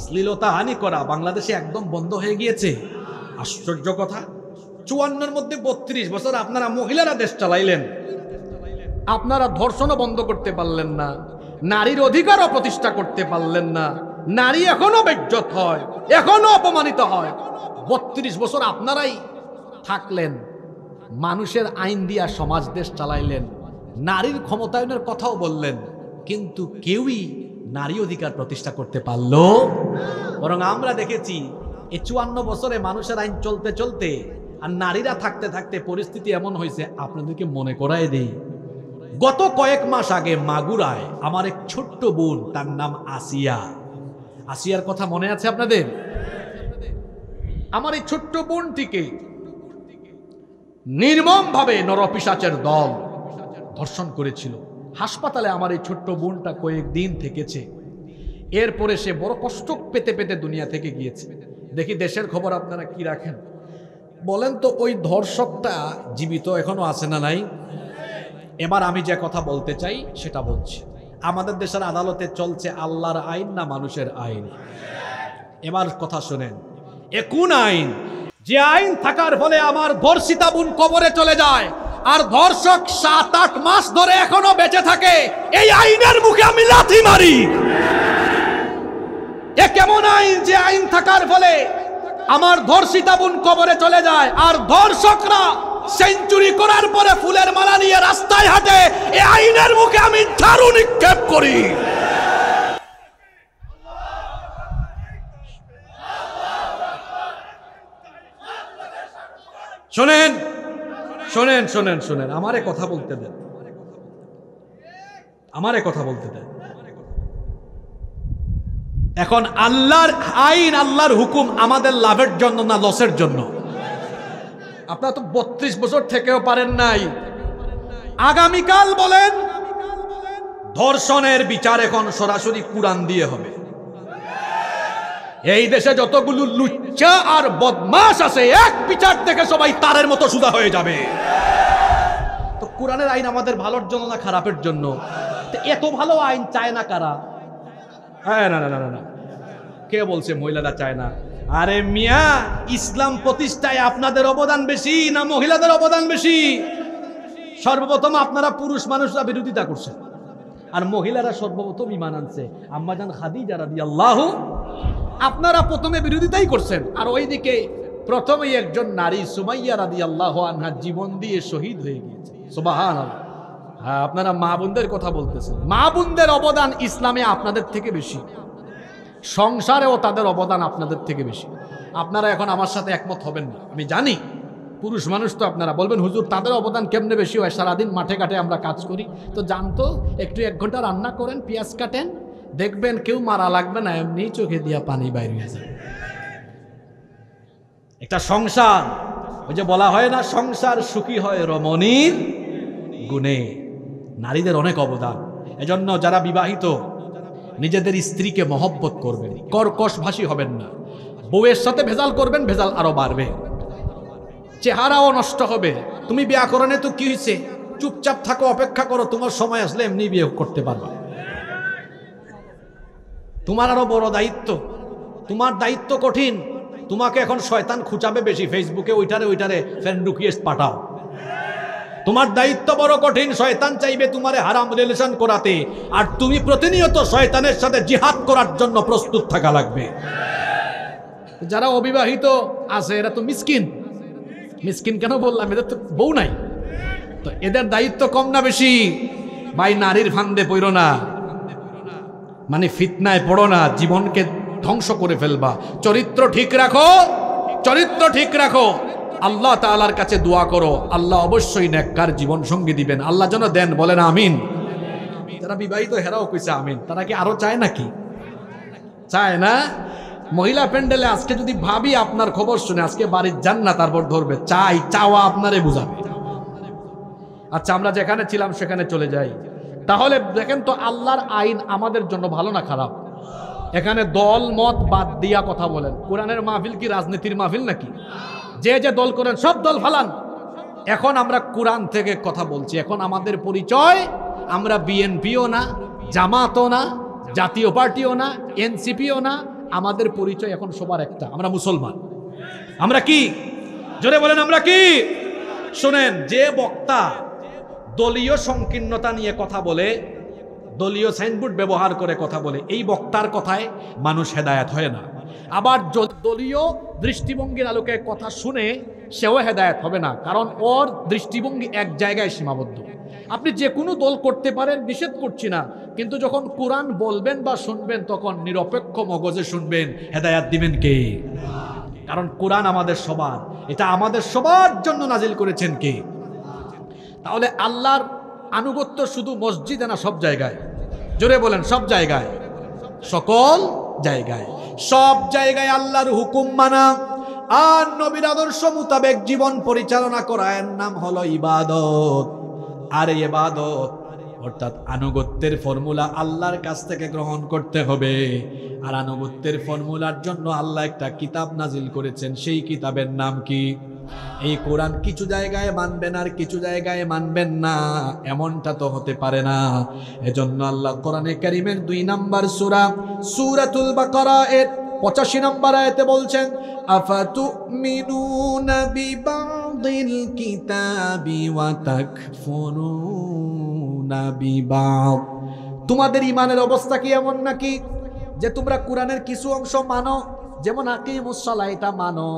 শ্লীলতাহানি করা বাংলাদেশে একদম বন্ধ হয়ে গিয়েছে? আশ্চর্য কথা। 54 মধ্যে 32 বছর আপনারা মহিলারা দেশ চালাইলেন, আপনারা ধর্ষণও বন্ধ করতে পারলেন না, নারীর অধিকারও প্রতিষ্ঠা করতে পারলেন না। নারী এখনো বেজ্জত হয়, এখনো অপমানিত হয়। 32 বছর আপনারাই থাকলেন, মানুষের আইন দিয়া সমাজ দেশ চালাইলেন, নারীর ক্ষমতায়নের কথাও বললেন, কিন্তু কেউই নারী অধিকার প্রতিষ্ঠা করতে পারলো। বরং আমরা দেখেছি এই 54 বছরে মানুষের আইন চলতে চলতে আর নারীরা থাকতে থাকতে পরিস্থিতি এমন হয়েছে। আপনাদেরকে মনে করাই দেই, গত কয়েক মাস আগে মাগুরায় আমার এক ছোট্ট বোন, তার নাম আসিয়া, আসিয়ার কথা মনে আছে আপনাদের? আমার এই ছোট্ট বোনটিকে নির্মমভাবে নরপিশাচের দল ধর্ষণ করেছিল। হাসপাতালে আমার এই ছোট্ট বোনটা কয়েকদিন থেকেছে। এরপরে সে বড় কষ্ট পেতে পেতে দুনিয়া থেকে গিয়েছে। দেখি দেশের খবর আপনারা কি রাখেন বলেন তো, ওই ধর্ষকটা জীবিত এখনো আছে না নাই? এবার আমি যে কথা বলতে চাই সেটা বলছি। আমাদের দেশের আদালতে চলছে আল্লাহর আইন না মানুষের আইন? এবার কথা শুনেন, এ কোন আইন? যে আইন থাকার ফলে আমার ধর্ষিতা বোন কবরে চলে যায় আর ধর্ষক 7-8 মাস ধরে এখনো বেঁচে থাকে, এই আইনের মুখে আমি লাথি মারি। এ কেমন আইন যে আইন থাকার ফলে আমার ধর্ষিতা বোন কবরে চলে যায় আর ধর্ষকরা সেঞ্চুরি করার পরে ফুলের মালা নিয়ে রাস্তায় হাঁটে? এই আইনের মুখে আমি ঝাড়ু নিক্ষেপ করি। শোনেন শোনেন শোনেন শোনেন, আমারে কথা বলতে দেন, আমারে কথা বলতে দেন। এখন আল্লাহর আইন, আল্লাহর হুকুম আমাদের লাভের জন্য না লসের জন্য? আপনারা তো 32 বছর থেকেও পারেন নাই। আগামীকাল বলেন ধর্ষণের বিচার এখন সরাসরি কুরআন দিয়ে হবে। এই দেশে যতগুলো লুচ্চা আর বদমাশ আছে, এক বিচার থেকে সবাই তারের মতো সুদা হয়ে যাবে। তো কুরআনের আইন আমাদের ভালোর জন্য না খারাপের জন্য? এত ভালো আইন চায় না কারা? হ্যাঁ, না না না না, কে বলছে মহিলারা চায় না? আরে মিয়া, ইসলাম প্রতিষ্ঠায় আপনাদের অবদান বেশি না মহিলাদের অবদান বেশি? সর্বপ্রথম আপনারা পুরুষ মানুষরা বিরোধিতা করছেন আর মহিলারা সর্বপ্রথম ঈমান আনছে। আম্মাজান খাদিজা রাদিয়াল্লাহু, আপনারা প্রথমে বিরোধিতাই করছেন আর ওইদিকে প্রথমেই একজন নারী সুমাইয়া রাদিয়াল্লাহু আনহা জীবন দিয়ে শহীদ হয়ে গিয়েছে। সুবহানাল্লাহ। হ্যাঁ, আপনারা মা বোনদের কথা বলতেছেন। মা বোনদের অবদান ইসলামে আপনাদের থেকে বেশি, সংসারেও তাদের অবদান আপনাদের থেকে বেশি। আপনারা এখন আমার সাথে একমত হবেন না, আমি জানি। পুরুষ মানুষ তো আপনারা বলবেন, হুজুর তাদের অবদান কেমনে বেশি হয়? সারাদিন মাঠে ঘাটে আমরা কাজ করি। তো জানতো, একটু 1 ঘন্টা রান্না করেন, পেঁয়াজ কাটেন, দেখবেন কেউ মারা লাগবে না, এমনি চোখে দিয়া পানি বাইর হয়ে যাবে। একটা সংসার, ওই যে বলা হয় না, সংসার সুখী হয় রমণীর গুণে। নারীদের অনেক অবদান। এজন্য যারা বিবাহিত নিজেদের স্ত্রীকে মহব্বত করবেন, কর্কশ ভাষী হবেন না। বউয়ের সাথে ভেজাল করবেন, ভেজাল আরো বাড়বে, চেহারাও নষ্ট হবে। তুমি বিয়ে করো না তো কি হয়েছে, চুপচাপ থাকো, অপেক্ষা করো, তোমার সময় আসলে এমনি বিয়ে করতে পারবা। তোমার আরো বড় দায়িত্ব, তোমার দায়িত্ব কঠিন। তোমাকে এখন শয়তান খুঁচাবে বেশি, ফেসবুকে ওইটারে ফ্রেন্ড রিকোয়েস্ট পাঠাও। তোমার দায়িত্ব বড় কঠিন। শয়তান চাইবে তোমারে হারাম রিলেশন করাতে, আর তুমি প্রতিনিয়ত শয়তানের সাথে জিহাদ করার জন্য প্রস্তুত থাকা লাগবে। যারা অবিবাহিত আছে এরা তো মিসকিন। মিসকিন কেন বললাম? এদের তো বউ নাই, তো এদের দায়িত্ব কম না বেশি? ভাই, নারীর ফান্দে পড়ো না, মানে ফিতনায় পড়ো না, জীবনকে ধ্বংস করে ফেলবা। চরিত্র ঠিক রাখো, চরিত্র ঠিক রাখো। আল্লাহ তাআলার কাছে দোয়া করো, আল্লাহ অবশ্যই নেককার জীবন সঙ্গী দিবেন। আল্লাহ যেন দেন, বলেন আমিন। যারা বিবাহিত হেরাও কইছে আমিন। তারা কি আরো চায় নাকি? চায় না? মহিলা প্যান্ডেলে আজকে যদি ভাবি আপনার খবর শুনে আজকে বাড়ির যান না, তারপর ধরবে চাই, চাওয়া আপনারে বুঝাবে। আচ্ছা, আমরা যেখানে ছিলাম সেখানে চলে যাই। তাহলে দেখেন তো আল্লাহর আইন আমাদের জন্য ভালো না খারাপ? এখানে দল মত বাদ দিয়া কথা বলেন। কোরআনের মাহফিল কি রাজনীতির মাহফিল নাকি? যে যে দল করেন সব দল ফালান। এখন আমরা কোরআন থেকে কথা বলছি। এখন আমাদের পরিচয়, আমরা বিএনপিও না, জামাতও না, জাতীয় পার্টিও না, এনসিপিও না। আমাদের পরিচয় এখন সবার একটা, আমরা মুসলমান। আমরা কি? জোরে বলেন, আমরা কি? শোনেন, যে বক্তা দলীয় সংকীর্ণতা নিয়ে কথা বলে, দলীয় সাইনবোর্ড ব্যবহার করে কথা বলে, এই বক্তার কথায় মানুষ হেদায়েত হয় না। আবার দলীয় দৃষ্টিভঙ্গির আলোকে কথা শুনে সেও হেদায়েত হবে না, কারণ ওর দৃষ্টিভঙ্গি এক জায়গায় সীমাবদ্ধ। আপনি যে কোনো দল করতে পারেন, নিষেধ করছি না, কিন্তু যখন কোরআন বলবেন বা শুনবেন তখন নিরপেক্ষ মগজে শুনবেন। হেদায়েত দিবেন কে? কারণ কোরআন আমাদের সবার, এটা আমাদের সবার জন্য নাজিল করেছেন কে? তাহলে আল্লাহর আনুগত্য শুধু মসজিদে না, সব জায়গায়? জোরে বলেন, সব জায়গায়, সকল জায়গায়, সব জায়গায় আল্লাহর হুকুম মানা আর নবীর আদর্শ মোতাবেক জীবন পরিচালনা করা, এর নাম হলো ইবাদত। আর এই ইবাদত অর্থাৎ আনুগত্যের ফর্মুলা আল্লাহর কাছ থেকে গ্রহণ করতে হবে। আর আনুগত্যের ফর্মুলার জন্য আল্লাহ একটা কিতাব নাজিল করেছেন, সেই কিতাবের নাম কি? এই কোরআন কিছু জায়গায় মানবেন আর কিছু জায়গায় মানবেন না, এমনটা তো হতে পারে না। এজন্য আল্লাহ কোরআনে কারীমের 2 নম্বর সূরা সূরাতুল বাকারা এর 85 নম্বর আয়াতে বলছেন, আফাতুমিনুনা বিবাদিল কিতাবি ওয়া তাকফুরুনা বিবাদ। তোমাদের ঈমানের অবস্থা কি এমন নাকি যে তোমরা কোরআনের কিছু অংশ মানো, যেমন আকিমুস সালাহ, এটা মানো,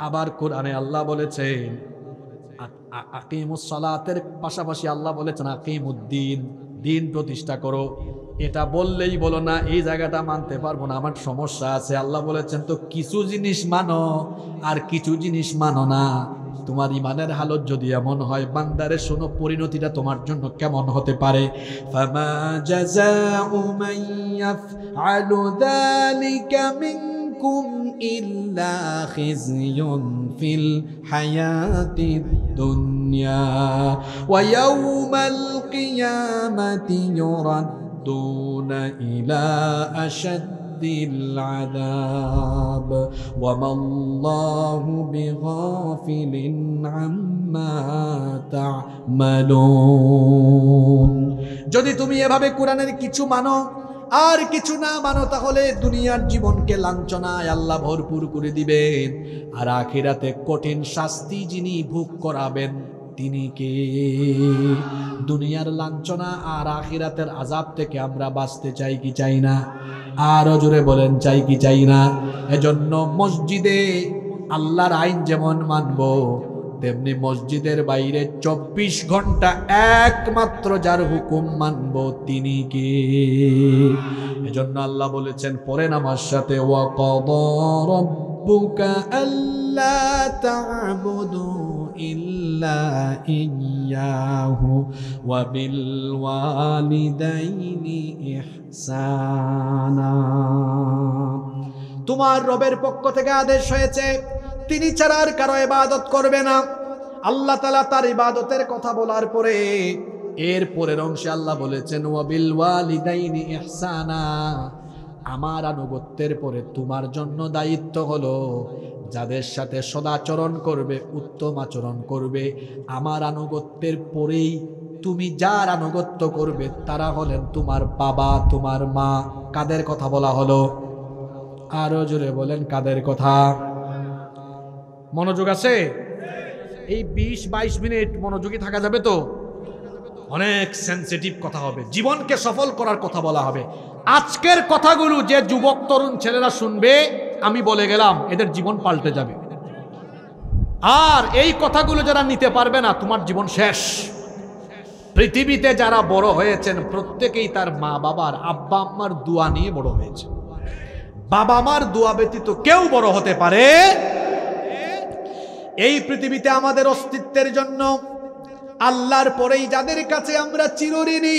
আবার কোরআনে আল্লাহ বলেছেন আকিমুস সালাতের পাশাপাশি আল্লাহ বলেছেন আকিমুদ্দিন, দিন প্রতিষ্ঠা করো। এটা বললেই বলো না এই জায়গাটা মানতে পারবো না, আমার সমস্যা আছে। আল্লাহ বলেছেন তো কিছু জিনিস মানো আর কিছু জিনিস মানো না। তোমার ইমানের হালত যদি এমন হয়, বান্দারে শোনো পরিণতিটা তোমার জন্য কেমন হতে পারে। ফামা জাযাউ মান ইয়াফআলু যালিকা মিনকুম ইল্লা খিজয়ুন ফিল হায়াতিদ দুনিয়া ওয়া ইয়াউমাল কিয়ামাতি ইউরাদ্দুনা ইলা আশাদ্দিল আযাব ওয়া মাল্লাহু বিগাফিলিন আম্মা তা'মালুন। যদি তুমি এভাবে কোরআনের কিছু মানো আর কিছু না মানো, তাহলে দুনিয়ার জীবনকে লাঞ্ছনায় আল্লাহ ভরপুর করে দিবেন, আর আখিরাতে কঠিন শাস্তি যিনি ভোগ করাবেন তিনি কে? দুনিয়ার লাঞ্ছনা আর আখিরাতের আযাব থেকে আমরা বাঁচতে চাই কি চাই না? আরো জোরে বলেন, চাই কি চাই না? এজন্য মসজিদে আল্লাহর আইন যেমন মানবো, তেমনি মসজিদের বাইরে 24 ঘন্টা একমাত্র যার হুকুম মানবো তিনি কে? এজন্য আল্লাহ বলেছেন, পড়েন আমার সাথে, ওয়া ক্বাদা রাব্বুকা আল্লা তা'বুদু ইল্লা ইয়্যাহু ওয়া বিল ওয়ালিদাইনি ইহসানা। তোমার রবের পক্ষ থেকে আদেশ হয়েছে তিনি ছাড়া আর কারো ইবাদত করবে না। আল্লাহ তাআলা তার ইবাদতের কথা বলার পরে এর পরের অংশে আল্লাহ বলেছেন, ওয়া বিল ওয়ালিদাইনি ইহসানা। আমার আনুগত্যের পরে তোমার জন্য দায়িত্ব হলো যাদের সাথে সদাচরণ করবে, উত্তম আচরণ করবে। আমার আনুগত্যের পরেই তুমি যার আনুগত্য করবে তারা হলেন তোমার বাবা, তোমার মা। কাদের কথা বলা হলো? আরো জোরে বলেন, কাদের কথা? মনোযোগ আছে? এই 20-22 মিনিট মনোযোগী থাকা যাবে তো? অনেক সেন্সিটিভ কথা হবে, জীবনকে সফল করার কথা বলা হবে। আজকের কথাগুলো যে যুবক তরুণ ছেলেরা শুনবে, আমি বলে গেলাম এদের জীবন পাল্টে যাবে। আর এই কথাগুলো যারা নিতে পারবে না, তোমার জীবন শেষ। পৃথিবীতে যারা বড় হয়েছেন প্রত্যেকেই তার মা বাবার, আব্বা আম্মার দোয়া নিয়ে বড় হয়েছে। বাবা মার দোয়া ব্যতীত কেউ বড় হতে পারে? এই পৃথিবীতে আমাদের অস্তিত্বের জন্য আল্লাহর পরেই যাদের কাছে আমরা চিরঋণী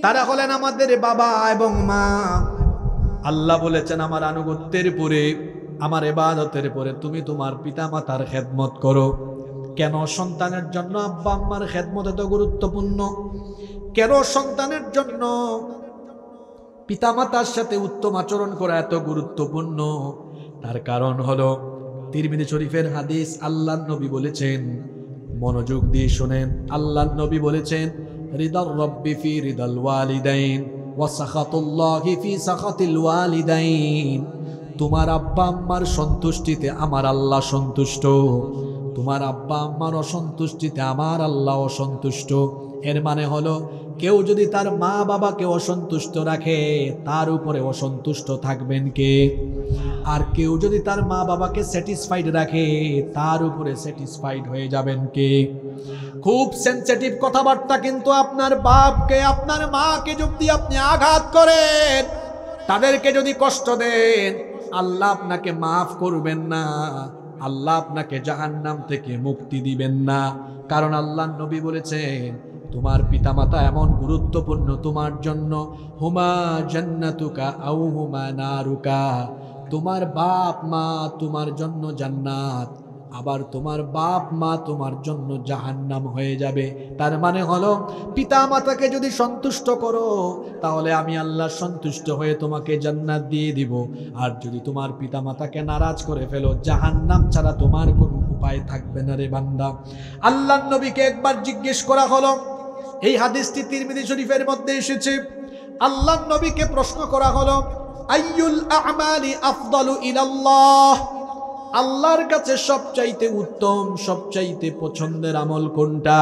তারা হলেন আমাদের বাবা এবং মা। আল্লাহ বলেছেন, আমার আনুগত্যের পরে, আমার ইবাদতের পরে তুমি তোমার পিতা মাতার খেদমত করো। কেন সন্তানের জন্য আব্বা আম্মার খেদমত এত গুরুত্বপূর্ণ? কেন সন্তানের জন্য পিতামাতার সাথে উত্তম আচরণ করা এত গুরুত্বপূর্ণ? তার কারণ হলো তিরমিজি শরীফের হাদিস। আল্লাহর নবী বলেছেন, মনোযোগ দিয়ে শুনেন, আল্লাহর নবী বলেছেন, রিদার রব্বি ফি রিদাল ওয়ালিদাইন ওয়া সাখাতুল্লাহি ফি সাখাতিল ওয়ালিদাইন। তোমার আব্বা আম্মার সন্তুষ্টিতে আমার আল্লাহ সন্তুষ্ট, তোমার আব্বা আম্মার অসন্তুষ্টিতে আমার আল্লাহ অসন্তুষ্ট। এর মানে হলো কেউ যদি তার মা বাবাকে অসন্তুষ্ট রাখে তার উপরে অসন্তুষ্ট থাকবেন কে? আর কেউ যদি তার মা বাবাকে স্যাটিসফাইড রাখে তার উপরে স্যাটিসফাইড হয়ে যাবেন কে? খুব সেনসিটিভ কথাবার্তা, কিন্তু আপনার বাপকে আপনার মাকে যদি আপনি আঘাত করেন, তাদেরকে যদি কষ্ট দেন, আল্লাহ আপনাকে মাফ করবেন না, আল্লাহ আপনাকে জাহান্নাম থেকে মুক্তি দিবেন না। কারণ আল্লাহর নবী বলেছেন তোমার পিতামাতা এমন গুরুত্বপূর্ণ তোমার জন্য, হুমা জান্নাতুকা আও হুমা নারুকা, তোমার বাপ মা তোমার জন্য জান্নাত, আবার তোমার বাপ মা তোমার জন্য জাহান্নাম হয়ে যাবে। তার মানে হলো পিতা মাতাকে যদি সন্তুষ্ট করো তাহলে আমি আল্লাহ সন্তুষ্ট হয়ে তোমাকে জান্নাত দিয়ে দিব, আর যদি তোমার পিতা মাতাকে নারাজ করে ফেলো জাহান্নাম ছাড়া তোমার কোনো উপায় থাকবে না রে বান্দা। আল্লাহর নবীকে একবার জিজ্ঞেস করা হলো, এই হাদিসটি তিরমিজি শরীফের মধ্যে এসেছে, আল্লাহর নবীকে প্রশ্ন করা হলো আইয়ুল আমালি আফদালু ইলাল্লাহ, আল্লাহর কাছে সবচাইতে উত্তম সবচাইতে পছন্দের আমল কোনটা?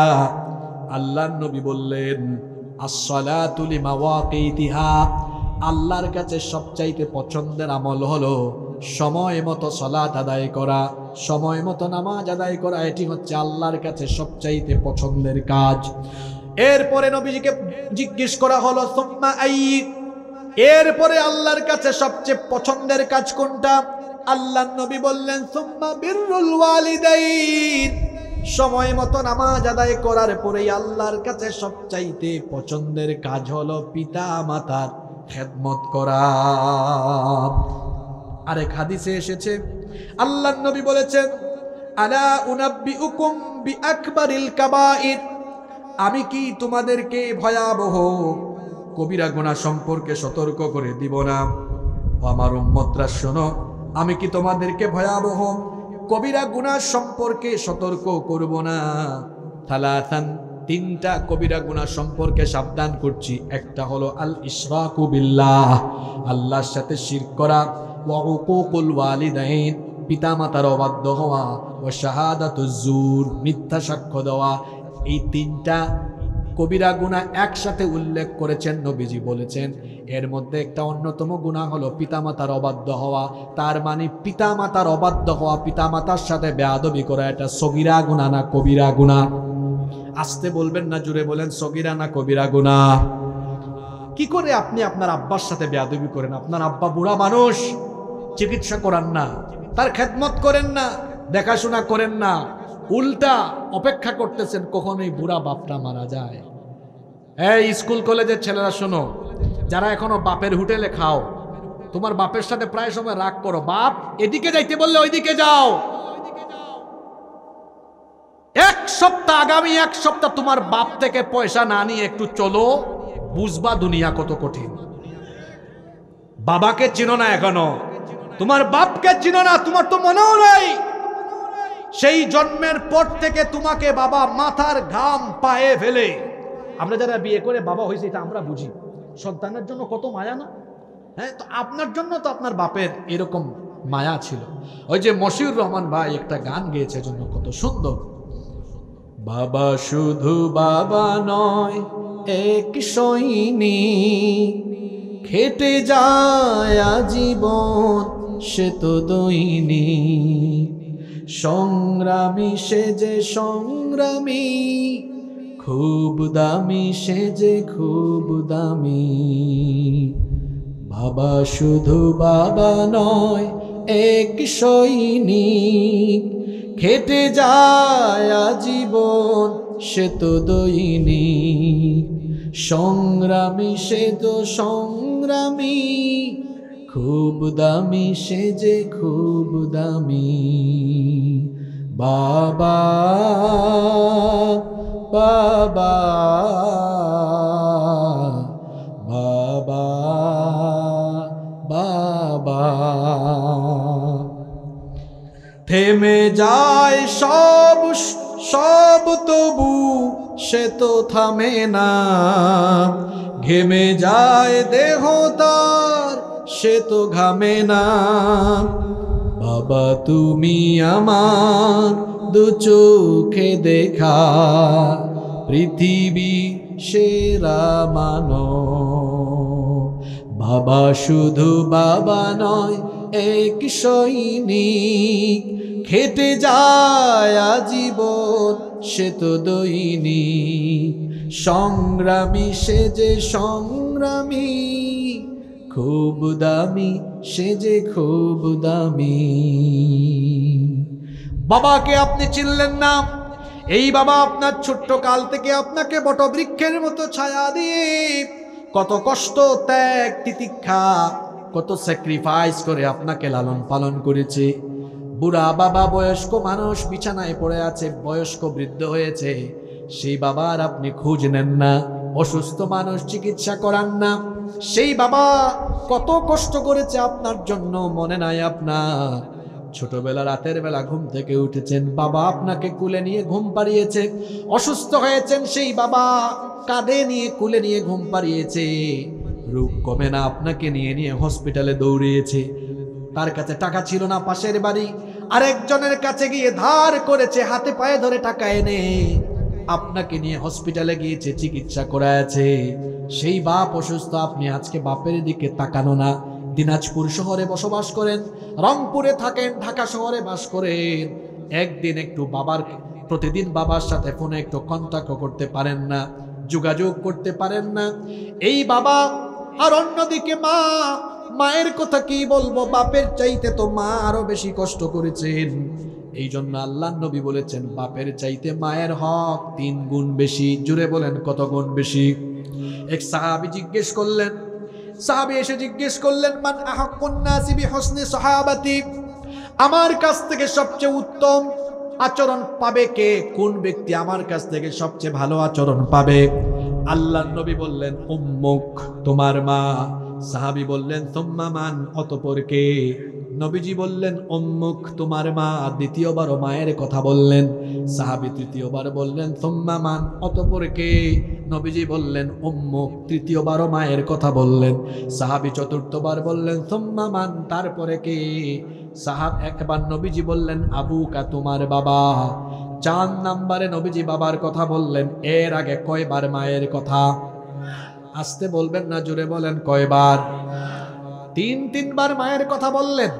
আল্লাহর নবী বললেন আস-সালাতু লিমাওয়াকিতিহা, আল্লাহর কাছে সবচাইতে পছন্দের আমল হলো সময় মতো সালাত আদায় করা, সময় মতো নামাজ আদায় করা, এটি হচ্ছে আল্লাহর কাছে সবচাইতে পছন্দের কাজ। এরপরে নবীজিকে জিজ্ঞেস করা হলো সুম্মা আই, এরপরে আল্লাহর কাছে সবচেয়ে পছন্দের কাজ কোনটা? আল্লাহর নবী বললেন সুম্মা বিররুল ওয়ালিদাইন, সময় মতো নামাজ আদায় করার পরেই আল্লাহর কাছে সবচাইতে পছন্দের কাজ হলো পিতা মাতার খেদমত করা। আরেক হাদিসে এসেছে আল্লাহর নবী বলেছেন আলা উনাব্বিউকুম বিআকবারিল কাবাইর, আমি কি তোমাদেরকে ভয়াবহ কবিরা গুনাহ সম্পর্কে সতর্ক করে দিব না? আমার উম্মতরা শোনো, আমি কি তোমাদেরকে ভয়াবহ কবিরা গুনাহ সম্পর্কে সতর্ক করব না? থালাথান, তিনটা কবিরা গুনাহ সম্পর্কে সাবধান করছি। একটা হলো আল ইশরাকু বিল্লাহ, আল্লাহর সাথে শিরক করা, ওয়া উকুকুল ওয়ালিদাইন, পিতামাতার অবাধ্য হওয়া, ওয়া শাহাদাতুজ জুর, মিথ্যা সাক্ষ্য দেওয়া। এই তিনটা কবিরা গুনাহ একসাথে উল্লেখ করেছেন নবীজি, বলেছেন এর মধ্যে একটা অন্যতম গুনাহ হলো পিতামাতার অবাধ্য হওয়া। তার মানে পিতামাতার অবাধ্য হওয়া, পিতামাতার সাথে বেয়াদবি করা, এটা সগীরা গুনাহ না কবিরা গুনাহ? আস্তে বলবেন না, জুড়ে বলেন, সগীরা না কবিরা গুনাহ? কি করে আপনি আপনার আব্বার সাথে বেয়াদবি করেন? আপনার আব্বা বুড়া মানুষ, চিকিৎসা করান না, তার খেদমত করেন না, দেখাশোনা করেন না, উল্টা অপেক্ষা করতেছেন কখন এই বুড়া বাপটা মারা যায়। এই স্কুল কলেজের ছেলেরা শোনো, যারা এখনো বাপের হোটেলে খাও, তোমার বাপের সাথে প্রায় সময় রাগ করো, বাপ এদিকে যাইতে বললে ওইদিকে যাও। এক সপ্তাহ, আগামী এক সপ্তাহ তোমার বাপ থেকে পয়সা না নিয়ে একটু চলো, বুঝবা দুনিয়া কত কঠিন। বাবাকে চিনো না এখনো, তোমার বাপকে চিনো না, তোমার তো মনেও নাই সেই জন্মের পর থেকে তোমাকে বাবা মাথার ঘাম পায়ে ফেলে। আমরা যারা বিয়ে করে বাবা হয়েছে এটা আমরা বুঝি, সন্তানের জন্য কত মায়া না? হ্যাঁ, তো আপনার জন্য তো আপনার বাপের এরকম মায়া ছিল। ওই যে মশিউর রহমান ভাই একটা গান গেয়েছে, জন্য কত সুন্দর। বাবা শুধু বাবা নয়, এক সৈনিক, খেটে যায় আজীবন সে তো দৈনিক, সংগ্রামী সে যে সংগ্রামী, খুব দামি সে যে খুব দামি। বাবা শুধু বাবা নয়, এক সৈনিক, খেটে যায় আজীবন সে তো দৈনিক, সংগ্রামী সে তো সংগ্রামী, খুব দামি সে যে খুব দামি। বাবা বাবা বাবা বাবা, থেমে যায় সব সব তবু সে তো থামে না, ঘেমে যায় দেহ তার সে তো ঘামে না। বাবা তুমি আমার দু চোখে দেখা, পৃথিবী সেরা মানো। বাবা শুধু বাবা নয়, এক সৈনিক, খেটে যায় আজীবন সে তো দৈনিক। সংগ্রামী সে যে সংগ্রামী, খুব দামি সে যে খুব দামি। বাবাকে আপনি চিনলেন না, এই বাবা আপনার ছোট্ট কাল থেকে আপনাকে বটবৃক্ষের মতো ছায়া দিয়ে কত কষ্ট, ত্যাগ, তিতিক্ষা, কত স্যাক্রিফাইস করে আপনাকে লালন পালন করেছে। বুড়া বাবা, বয়স্ক মানুষ বিছানায় পড়ে আছে, বয়স্ক বৃদ্ধ হয়েছে, সেই বাবার আপনি খোঁজ নেন না। অসুস্থ মানুষ চিকিৎসা করান না, সেই বাবা কত কষ্ট করেছে আপনার জন্য মনে নাই আপনার? ছোটবেলা রাতের বেলা ঘুম থেকে উঠেছেন, বাবা আপনাকে কুলে নিয়ে ঘুম পাড়িয়েছে। অসুস্থ হয়েছেন, সেই বাবা কাঁধে নিয়ে কুলে নিয়ে ঘুম পাড়িয়েছে। রোগ কমে না, আপনাকে নিয়ে নিয়ে হসপিটালে দৌড়িয়েছে। তার কাছে টাকা ছিল না, পাশের বাড়ি আরেকজনের কাছে গিয়ে ধার করেছে, হাতে পায়ে ধরে টাকা এনে আপনাকে নিয়ে হসপিটালে গিয়েছে, চিকিৎসা করাছে। সেই বাপ অসুস্থ, আপনি আজকে বাপের দিকে তাকানো না। দিনাজপুর শহরে বসবাস করেন, রংপুরে থাকেন, ঢাকা শহরে বাস করেন, একদিন একটু বাবার, প্রতিদিন বাবার সাথে ফোনে একটু কন্টাক্ট করতে পারেন না, যোগাযোগ করতে পারেন না। এই বাবা, আর অন্যদিকে মা, মায়ের কথা কি বলবো, বাপের চাইতে তো মা আরো বেশি কষ্ট করেছেন। এই জন্য আল্লাহ নবী বলেছেন, বাপের চাইতে মায়ের হক 3 গুণ বেশি। জুড়ে বলেন কত গুণ বেশি? এক সাহাবী জিজ্ঞেস করলেন, সাহাবী এসে জিজ্ঞেস করলেন, মান আহাক্কুন নাসি বিহুসনি সাহাবাতি, আমার কাছ থেকে সবচেয়ে উত্তম আচরণ পাবে কে? কোন ব্যক্তি আমার কাছ থেকে সবচেয়ে ভালো আচরণ পাবে? আল্লাহর নবী বললেন, উম্মুক, তোমার মা। সাহাবী বললেন, সুম্মা মান, অতঃপর কে? নবীজি বললেন, উম্মুক, তোমার মা। দ্বিতীয়বারও মায়ের কথা বললেন। সাহাবী তৃতীয়বার বললেন, সুম্মা মান, অতঃপর কে? নবীজি বললেন, উম্মুক। তৃতীয়বারও মায়ের কথা বললেন। সাহাবী চতুর্থবার বললেন, সুম্মা মান, তারপরে কে? একবার নবীজি বললেন, আবুকা, তোমার বাবা। 4 নম্বরে নবীজি বাবার কথা বললেন। এর আগে কয়বার মায়ের কথা? আসতে বলবেন না, জোরে বলেন কয়বার? 3 বার মায়ের কথা বললেন।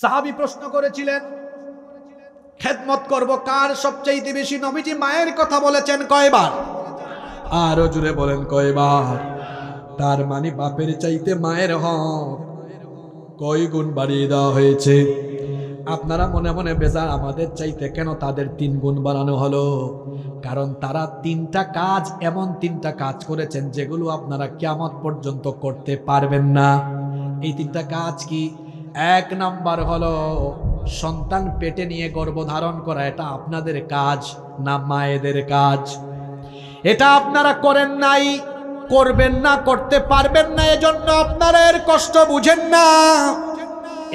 সাহাবী প্রশ্ন করেছিলেন, খেদমত করব কার সবচাইতে বেশি? নবীজি মায়ের কথা বলেছেন কয়বার? আরো জোরে বলেন কয়বার? তার মানে বাপের চাইতে মায়ের হক কয় গুণ বাড়িয়ে দেওয়া হয়েছে। আপনারা মনে মনে বেজার, আমাদের চাইতে কেন তাদের 3 গুণ বাড়ানো হলো? কারণ তারা 3টা কাজ, এমন 3টা কাজ করেছেন যেগুলো আপনারা কিয়ামত পর্যন্ত করতে পারবেন না। এই 3টা কাজ কি? 1 নাম্বার হলো সন্তান পেটে নিয়ে গর্ভধারণ করা। এটা আপনাদের কাজ না মায়েদের কাজ? এটা আপনারা করেন নাই, করবেন না, করতে পারবেন না, এজন্য আপনারা এর কষ্ট বুঝেন না।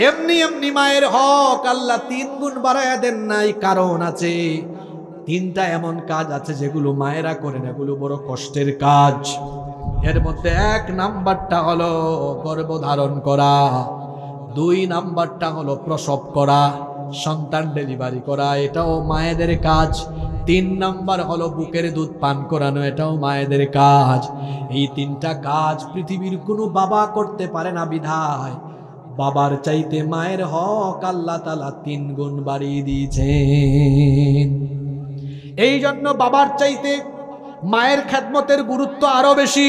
এমনি এমনি মায়ের হক আল্লাহ 3 গুণ বাড়ায়া দেন নাই, কারণ আছে। 3টা এমন কাজ আছে যেগুলো মায়েরা করেন, এগুলো বড় কষ্টের কাজ। এর মধ্যে 1 নাম্বারটা হলো গর্ভধারণ করা, 2 নাম্বারটা হলো প্রসব করা, সন্তান ডেলিভারি করা, এটাও মায়েদের কাজ। 3 নাম্বার হলো বুকের দুধ পান করানো, এটাও মায়েদের কাজ। এই 3টা কাজ পৃথিবীর কোনো বাবা করতে পারে না, বিধায় বাবার চাইতে মায়ের হক আল্লাহ তাআলা 3 গুণ বাড়িয়ে দিয়েছেন। এই জন্য বাবার চাইতে মায়ের খেদমতের গুরুত্ব আরো বেশি।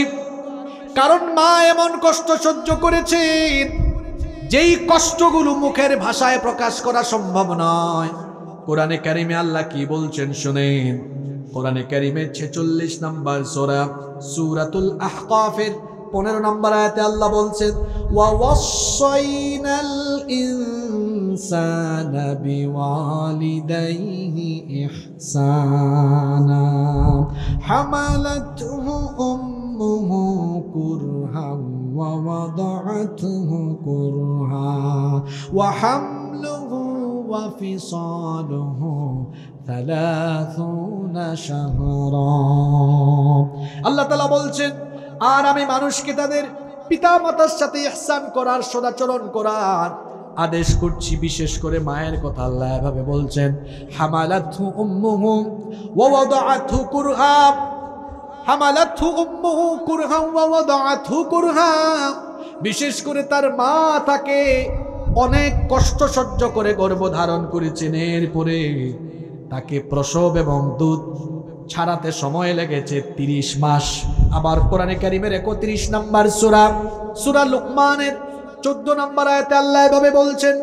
কারণ মা এমন কষ্ট সহ্য করেছেন, যেই কষ্টগুলো মুখের ভাষায় প্রকাশ করা সম্ভব নয়। কোরআনে কারিমে আল্লাহ কি বলছেন শুনেন। কোরআনে কারিমে 46 নম্বর সূরা, সূরাতুল আহকাফের 15 নম্বর আয়াতে আল্লাহ বলছেন, ওয়া ওয়াসাইনাল ইনসানা বিওয়ালিদাইহি ইহসানা হামালাতুহু উম্মুহু কুরহান ওয়া ওয়াদাআতুহু কুরহা ওয়া হামলুহু ওয়া ফিসালুহু 30 শাহরা। আল্লাহ তাআলা বলছেন, আর আমি মানুষকে তাদের পিতা মাতার সাথে ইহসান করার, সদাচরণ করার আদেশ করছি। বিশেষ করে মায়ের কথা আল্লাহ এভাবে বলছেন, হামালাতহু উম্মুহু ওয়া ওয়াদাআতহু কুরহা। হামালাতহু উম্মুহু কুরহান ওয়া ওয়াদাআতহু কুরহা, বিশেষ করে তার মা তাকে অনেক কষ্ট সহ্য করে গর্ভধারণ করেছেন, এরপরে তাকে প্রসব এবং দুধ ছাড়াতে সময় লেগেছে 30 মাস। আবার কোরআনে কারীমের 31 নম্বর সূরা লুকমানের 14 নম্বর আয়াতে আল্লাহ এভাবে বলছেন,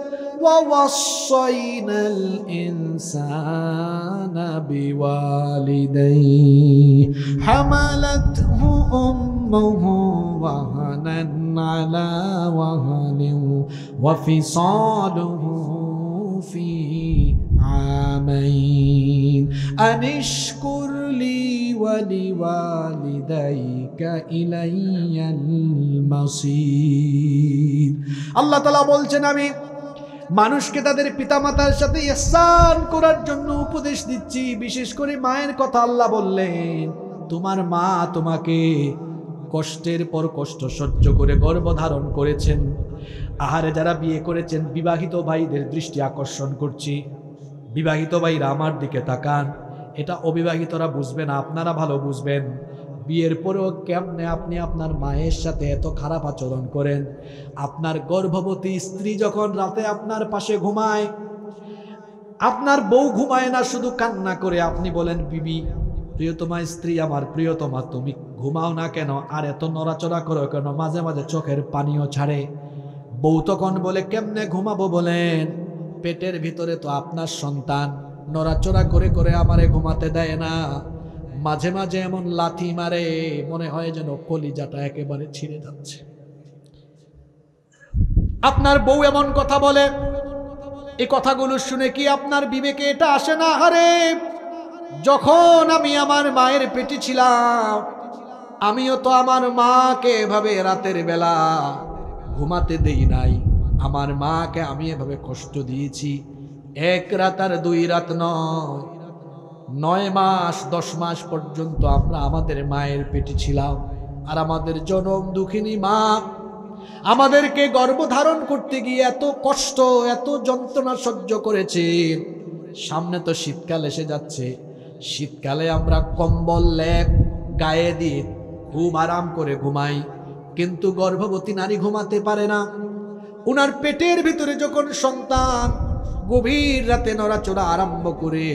ওয়া ওয়াসাইনাল ইনসানা বিওয়ালিদাইহি হামালাতহু উম্মুহু ওয়াহানান আলা ওয়াহানিন ওয়া ফিসালুহু ফি আমাইন আনিশকুর লি ওয়া লিওয়ালিদাইকা ইলাইয়াল মাসির। আল্লাহ তাআলা বলছেন, আমি মানুষকে তাদের পিতামাতার সাথে ইহসান করার জন্য উপদেশ দিচ্ছি। বিশেষ করে মায়ের কথা আল্লাহ বললেন, তোমার মা তোমাকে কষ্টের পর কষ্ট সহ্য করে গর্ভধারণ করেছেন। আহারে, যারা বিয়ে করেছেন বিবাহিত ভাইদের দৃষ্টি আকর্ষণ করছি, বিবাহিত ভাইরা আমার দিকে তাকান। এটা অবিবাহিতরা বুঝবে না, আপনারা ভালো বুঝবেন। বিয়ের পরেও কেমনে আপনি আপনার মায়ের সাথে এত খারাপ আচরণ করেন? আপনার গর্ভবতী স্ত্রী যখন রাতে আপনার পাশে ঘুমায়, আপনার বউ ঘুমায় না, শুধু কান্না করে, আপনি বলেন, বিবি প্রিয়তমা স্ত্রী আমার, প্রিয়তমা তুমি ঘুমাও না কেন, আর এত নড়াচড়া করো কেন, মাঝে মাঝে চোখের পানিও ছাড়ে। বউ তখন বলে, কেমনে ঘুমাবো বলেন, পেটের ভিতরে তো আপনার সন্তান, নড়াচড়া করে করে আমারে ঘুমাতে দেয় না, মাঝে মাঝে এমন লাথি মারে মনে হয় যেন কলিজাটা একেবারে ছিঁড়ে যাচ্ছে। আপনার বউ এমন কথা বলে, এই কথাগুলো শুনে কি আপনার বিবেকে এটা আসে না? আরে, যখন আমি আমার মায়ের পেটে ছিলাম, আমিও তো আমার মাকে এভাবে রাতের বেলা ঘুমাতে দেই নাই, আমার মাকে আমি এভাবে কষ্ট দিয়েছি। 1 রাত আর 2 রাত নয়, 9 মাস 10 মাস পর্যন্ত আমরা আমাদের মায়ের পেটে ছিলাম। আর আমাদের জনম দুঃখিনী মা আমাদেরকে গর্ভধারণ করতে গিয়ে এত কষ্ট, এত যন্ত্রণা সহ্য করেছে। সামনে তো শীতকাল এসে যাচ্ছে, শীতকালে আমরা কম্বল লেপ গায়ে দিয়ে খুব আরাম করে ঘুমাই, কিন্তু গর্ভবতী নারী ঘুমাতে পারে না। উনার পেটের ভিতরে যখন সন্তান গভীর রাতে নড়াচড়া আরম্ভ করে,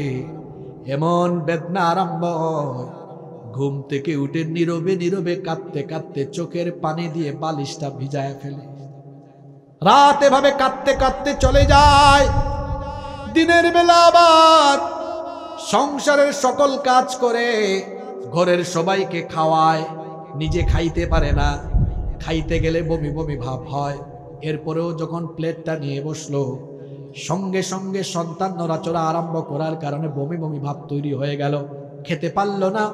এমন বেদনা আরম্ভ হয়, ঘুম থেকে উঠে নীরবে নীরবে কাঁদতে কাঁদতে চোখের পানি দিয়ে বালিশটা ভিজায় ফেলে। রাত এভাবে কাঁদতে কাঁদতে চলে যায়। দিনের বেলা আবার সংসারের সকল কাজ করে, ঘরের সবাইকে খাওয়ায়, নিজে খাইতে পারে না, খাইতে গেলে বমি বমি ভাব হয়। এরপরেও যখন প্লেটটা নিয়ে বসলো, সঙ্গে সঙ্গে সন্তান নড়াচড়া আরম্ভ করার কারণে বমি বমি ভাব তৈরি হয়ে গেল, খেতে পারল না।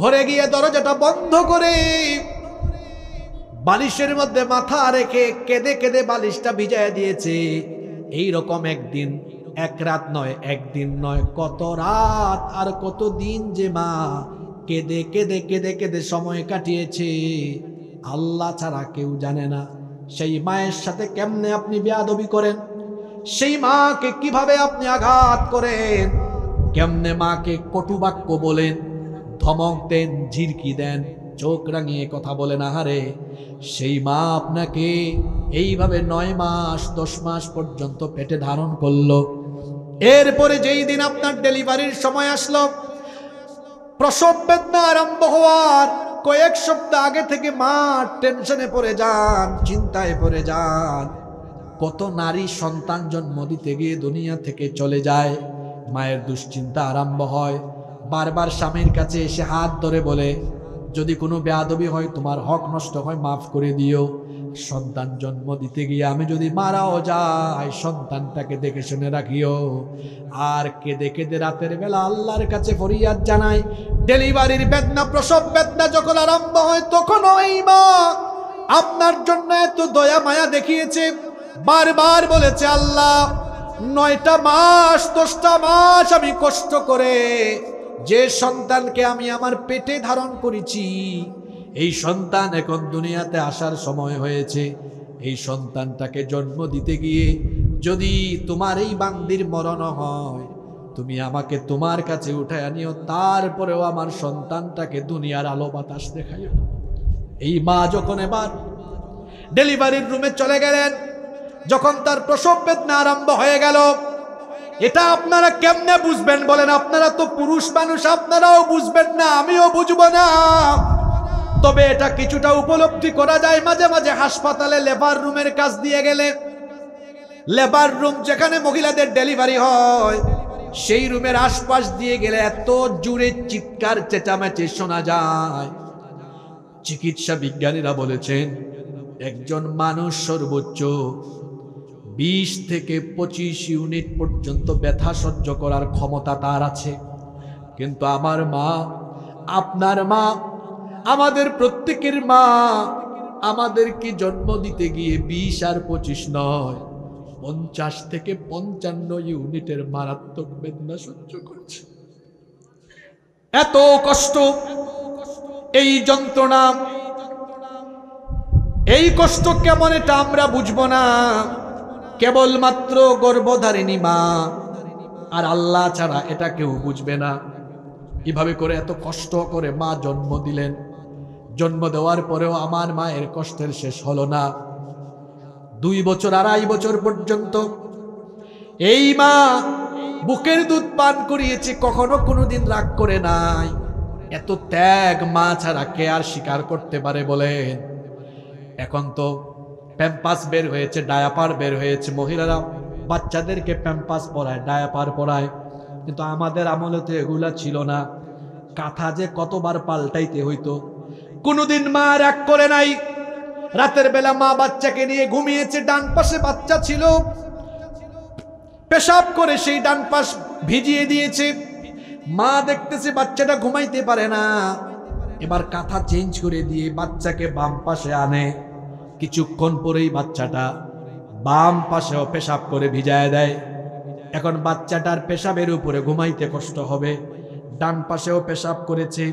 ঘরে গিয়ে দরজাটা বন্ধ করে বালিশের মধ্যে মাথা রেখে কেঁদে কেঁদে বালিশটা ভিজায় দিয়েছে। এই রকম একদিন, 1 রাত নয়, 1 দিন নয়, কত রাত আর কত দিন যে মা কেঁদে কেঁদে কেঁদে কেঁদে সময় কাটিয়েছে, আল্লাহ ছাড়া কেউ জানে না। সেই মায়ের সাথে কেমনে আপনি বেয়াদবি করেন, সেই মাকে কিভাবে আপনি আঘাত করেন, কেমনে মাকে কটু বাক্য বলেন, ধমক দেন, ঝিরকি দেন, চোখ রাঙিয়ে কথা বলেন। আহারে, সেই মা আপনাকে এইভাবে 9 মাস 10 মাস পর্যন্ত পেটে ধারণ করলো। এরপরে যেই দিন আপনার ডেলিভারির সময় আসলো, প্রসব বেদনা আরম্ভ হওয়ার কয়েক সপ্তাহ আগে থেকে মা টেনশনে পড়ে যান, চিন্তায় পড়ে যান। কত নারী সন্তান জন্ম দিতে গিয়ে দুনিয়া থেকে চলে যায়, মায়ের দুশ্চিন্তা আরম্ভ হয়। বারবার স্বামীর কাছে এসে হাত ধরে বলে, যদি কোনো বেয়াদবি হয়, তোমার হক নষ্ট হয়, মাফ করে দিও। সন্তান জন্ম দিতে গিয়ে আমি যদি মারাও যাই, সন্তানটাকে দেখে শুনে রাখিও। আর কেঁদে কেঁদে রাতের বেলা আল্লাহর কাছে ফরিয়াদ জানাই। ডেলিভারির বেদনা, প্রসব বেদনা যখন আরম্ভ হয়, তখন ওই মা আপনার জন্য এত দয়া মায়া দেখিয়েছে, বারবার বলেছে, আল্লাহ 9টা মাস 10টা মাস আমি কষ্ট করে যে সন্তানকে আমি আমার পেটে ধারণ করেছি, এই সন্তান এখন দুনিয়াতে আসার সময় হয়েছে। এই সন্তানটাকে জন্ম দিতে গিয়ে যদি তোমার এই বান্দির মরণ হয়, তুমি আমাকে তোমার কাছে উঠায় নিও, তারপরেও আমার সন্তানটাকে দুনিয়ার আলো বাতাস দেখাইও। এই মা যখন এবার ডেলিভারির রুমে চলে গেলেন, যখন তার প্রসব বেদনা আরম্ভ হয়ে গেল, এটা আপনারা কেমনে বুঝবেন বলেন? আপনারা তো পুরুষ মানুষ, আপনারাও বুঝবেন না, আমিও বুঝবো না। তবে এটা কিছুটা উপলব্ধি করা যায় মাঝে মাঝে হাসপাতালে লেবার রুমের কাজ দিয়ে গেলে। লেবার রুম যেখানে মহিলাদের ডেলিভারি হয়, সেই রুমের আশপাশ দিয়ে গেলে এত জোরে চিৎকার চেঁচামেচি শোনা যায়। চিকিৎসা বিজ্ঞানীরা বলেছেন একজন মানুষ সর্বোচ্চ 20 থেকে 25 ইউনিট পর্যন্ত ব্যথা সহ্য করার ক্ষমতা তার আছে। কিন্তু আমার মা, আপনার মা, আমাদের প্রত্যেকের মা আমাদেরকে জন্ম দিতে গিয়ে 20 আর 25 নয়, 50 থেকে 55 ইউনিটের মারাত্মক বেদনা সহ্য করছে। এত কষ্ট, এই যন্ত্রণা, এই কষ্ট কেমন এটা আমরা বুঝবো না। কেবলমাত্র গর্ভধারিণী মা আর আল্লাহ ছাড়া এটা কেউ বুঝবে না। এভাবে করে এত কষ্ট করে মা জন্ম দিলেন। জন্ম দেওয়ার পরেও আমার মায়ের কষ্টের শেষ হলো না। 2 বছর 2.5 বছর পর্যন্ত এই মা বুকের দুধ পান করিয়েছে, কখনো কোনোদিন রাগ করে নাই। এত ত্যাগ মা ছাড়া কে আর স্বীকার করতে পারে বলেন? এখন তো প্যাম্পাস বের হয়েছে, ডায়াপার বের হয়েছে, মহিলারা বাচ্চাদেরকে প্যাম্পাস পরায়, ডায়াপার পরায়। কিন্তু আমাদের আমলে তো এগুলা ছিল না। কাঁথা যে কতবার পাল্টাইতে হইতো। কোনোদিন মা রাগ করে নাই। রাতের বেলা মা বাচ্চাকে নিয়ে ঘুমিয়েছে, ডান পাশে বাচ্চা ছিল, পেশাব করে সেই ডান পাশ ভিজিয়ে দিয়েছে। মা দেখতেছে বাচ্চাটা ঘুমাইতে পারে না, এবার কাঁথা চেঞ্জ করে দিয়ে বাচ্চাকে বাম পাশে আনে। কিছুক্ষণ পরেই বাচ্চাটা বাম পাশেও পেশাব করে ভিজায় দেয়। এখন বাচ্চাটার পেশাবের উপরে ঘুমাইতে কষ্ট হবে। ডান পাশেও পেশাব করেছে,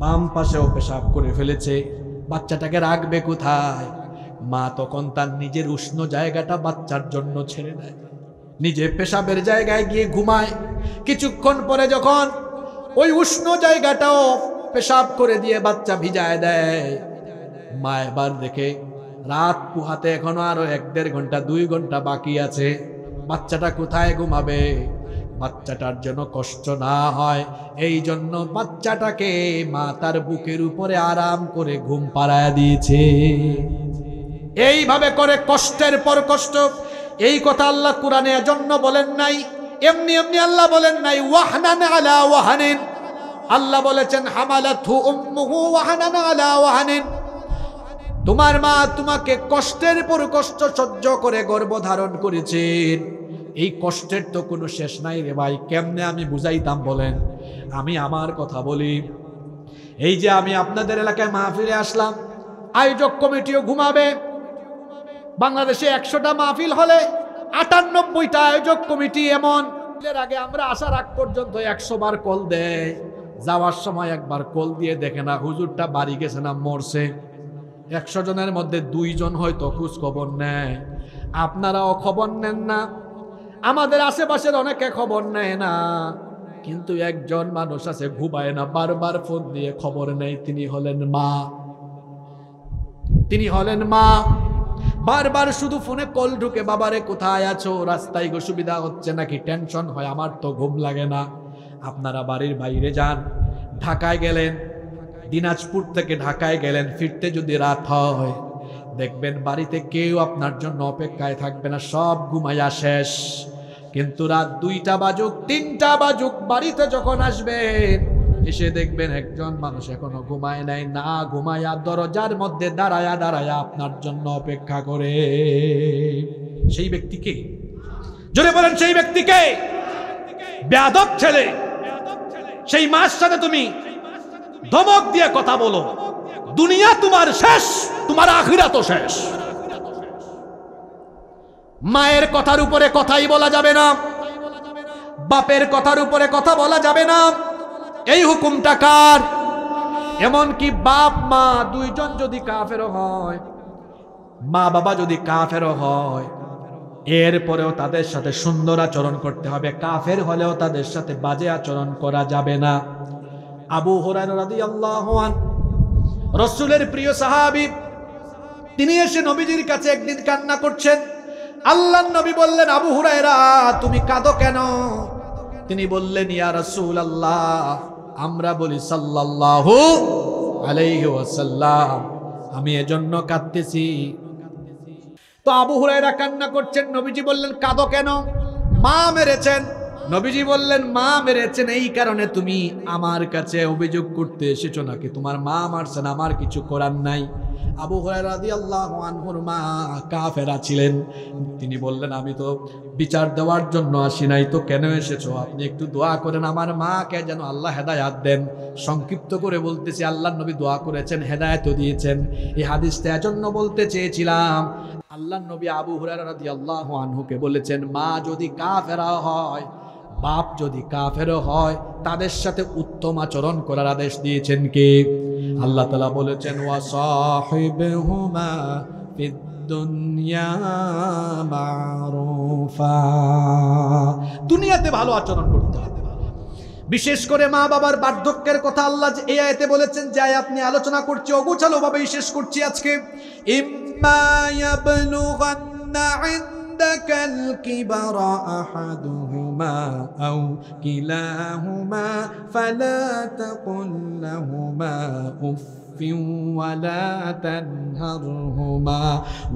বাম পাশেও পেশাব করে ফেলেছে। বাচ্চাটাকে রাখবে কোথায়? মা তখন তার নিজের উষ্ণ জায়গাটা বাচ্চার জন্য ছেড়ে দেয়, নিজে পেশাবের জায়গায় গিয়ে ঘুমায়। কিছুক্ষণ পরে যখন ওই উষ্ণ জায়গাটাও পেশাব করে দিয়ে বাচ্চা ভিজায় দেয়, মা এবার দেখে রাত পুহাতে এখনো আরো 1-1.5 ঘন্টা 2 ঘন্টা বাকি আছে। বাচ্চাটা কোথায় ঘুমাবে? বাচ্চাটার যেন কষ্ট না হয় এই জন্য বাচ্চাটাকে মা তার বুকের উপরে আরাম করে ঘুম পাড়ায় দিয়েছে। এইভাবে করে কষ্টের পর কষ্ট। এই কথা আল্লাহ কুরআনে এজন্য বলেন নাই, এমনি এমনি আল্লাহ বলেন নাই ওয়াহনান আলা ওয়াহানিন। আল্লাহ বলেছেন হামালাতহু উম্মুহু ওয়াহনান আলা ওয়াহানিন। তোমার মা তোমাকে কষ্টের পর কষ্ট সহ্য করে গর্ভধারণ করেছেন। এই কষ্টের তো কোনো শেষ নাই রে ভাই। কেমনে আমি বুঝাইতাম বলেন? আমি আমার কথা বলি। এই যে আমি আপনাদের এলাকায় মাহফিলে আসলাম, আয়োজক কমিটিও ঘুমাবে। বাংলাদেশে 100টা মাহফিল হলে 98টা আয়োজক কমিটি এমন। এর আগে আমরা আসার আগ পর্যন্ত 100 বার কল দেয়, যাওয়ার সময় একবার কল দিয়ে দেখে না হুজুরটা বাড়ি গেছে না মরছে। 100 জনের মধ্যে 2 জন হয়তো খোঁজ খবর নেয়। আপনারাও খবর নেন না, আমাদের আশেপাশের অনেকে খবর নেয় না। কিন্তু একজন মানুষ আছে ঘুমায় না, বারবার ফোন দিয়ে খবর নেয়। তিনি হলেন মা। তিনি হলেন মা। বারবার শুধু ফোনে কল ঢুকে, বাবারে কোথায় আছো, রাস্তায় অসুবিধা হচ্ছে নাকি, টেনশন হয়, আমার তো ঘুম লাগে না। আপনারা বাড়ির বাইরে যান, ঢাকায় গেলেন, দিনাজপুর থেকে ঢাকায় গেলেন, ফিরতে যদি রাত হয় দেখবেন বাড়িতে কেউ আপনার জন্য অপেক্ষায় থাকবে না, সব ঘুমাইয়া শেষ। কিন্তু রাত 2টা বাজুক 3টা বাজুক বাড়িতে যখন আসবেন, এসে দেখবেন একজন মানুষ এখনো ঘুমায় নাই, না ঘুমায়া দরজার মধ্যে দাঁড়ায়া দাঁড়ায়া আপনার জন্য অপেক্ষা করে। সেই ব্যক্তিকে জোরে বলেন, সেই ব্যক্তিকে? বেয়াদব ছেলে। সেই মার সাথে তুমি ধমক দিয়ে কথা বলো, দুনিয়া তোমার শেষ, তোমার আখিরাতও শেষ। মায়ের কথার উপরে কথাই বলা যাবে না, বাপের কথার উপরে কথা বলা যাবে না। এই হুকুমটা কার? এমনকি বাপ মা 2 জন যদি কাফের হয়, মা বাবা যদি কাফের হয়, এরপরেও তাদের সাথে সুন্দর আচরণ করতে হবে, কাফের হলেও তাদের সাথে বাজে আচরণ করা যাবে না। আবু হুরায়রা রাদিয়াল্লাহু আনহু রাসূলের প্রিয় সাহাবী, তিনি এসে নবীজির কাছে একদিন কান্না করছেন। আল্লাহর নবী বললেন, আবু হুরায়রা তুমি কাঁদো কেন? তিনি বললেন, ইয়া রাসূলুল্লাহ, আমরা বলি সাল্লাল্লাহু আলাইহি ওয়াসাল্লাম, আমি এজন্য কাঁদতেছি। তো আবু হুরায়রা কান্না করছেন। নবীজি বললেন, কাঁদো কেন? মা মেরেছেন। নবীজি বললেন, মা মেরেছেন এই কারণে তুমি আমার কাছে অভিযোগ করতে এসেছো নাকি? তোমার মা মারছেন, আমার কিছু করার নাই। আবু হুরায়রা রাদিয়াল্লাহু আনহুর মা কাফেরা ছিলেন। তিনি বললেন, আমি তো বিচার দেওয়ার জন্য আসি নাই, তো কেন এসেছো? আপনি একটু দোয়া করেন আমার মাকে যেন আল্লাহ হেদায়াত দেন। সংক্ষিপ্ত করে বলতেছি, আল্লাহর নবী দোয়া করেছেন, হেদায়েতও দিয়েছেন। এই হাদিসটা এজন্য বলতে চেয়েছিলাম, আল্লাহর নবী আবু হুরায়রা রাদিয়াল্লাহু আনহুকে বলেছেন, মা যদি কাফেরা হয়, বাপ যদি কাফের হয়, তাদের সাথে উত্তম আচরণ করার আদেশ দিয়েছেন কে? আল্লাহ তাআলা বলেছেন, ওয়া সাহিবহুমা ফিদ দুনিয়া মারুফা। দুনিয়াতে ভালো আচরণ করতে হবে। বিশেষ করে মা বাবার বার্ধক্যের কথা আল্লাহ এই আয়াতে বলেছেন, যে আয়াত নিয়ে আলোচনা করছি অগোছালো ভাবে শেষ করছি আজকে। ইম্মা ইয়াবলুগান্না عندك الكبر أحدهما أو كلاهما فلا تقل لهما أف ولا تنهرهما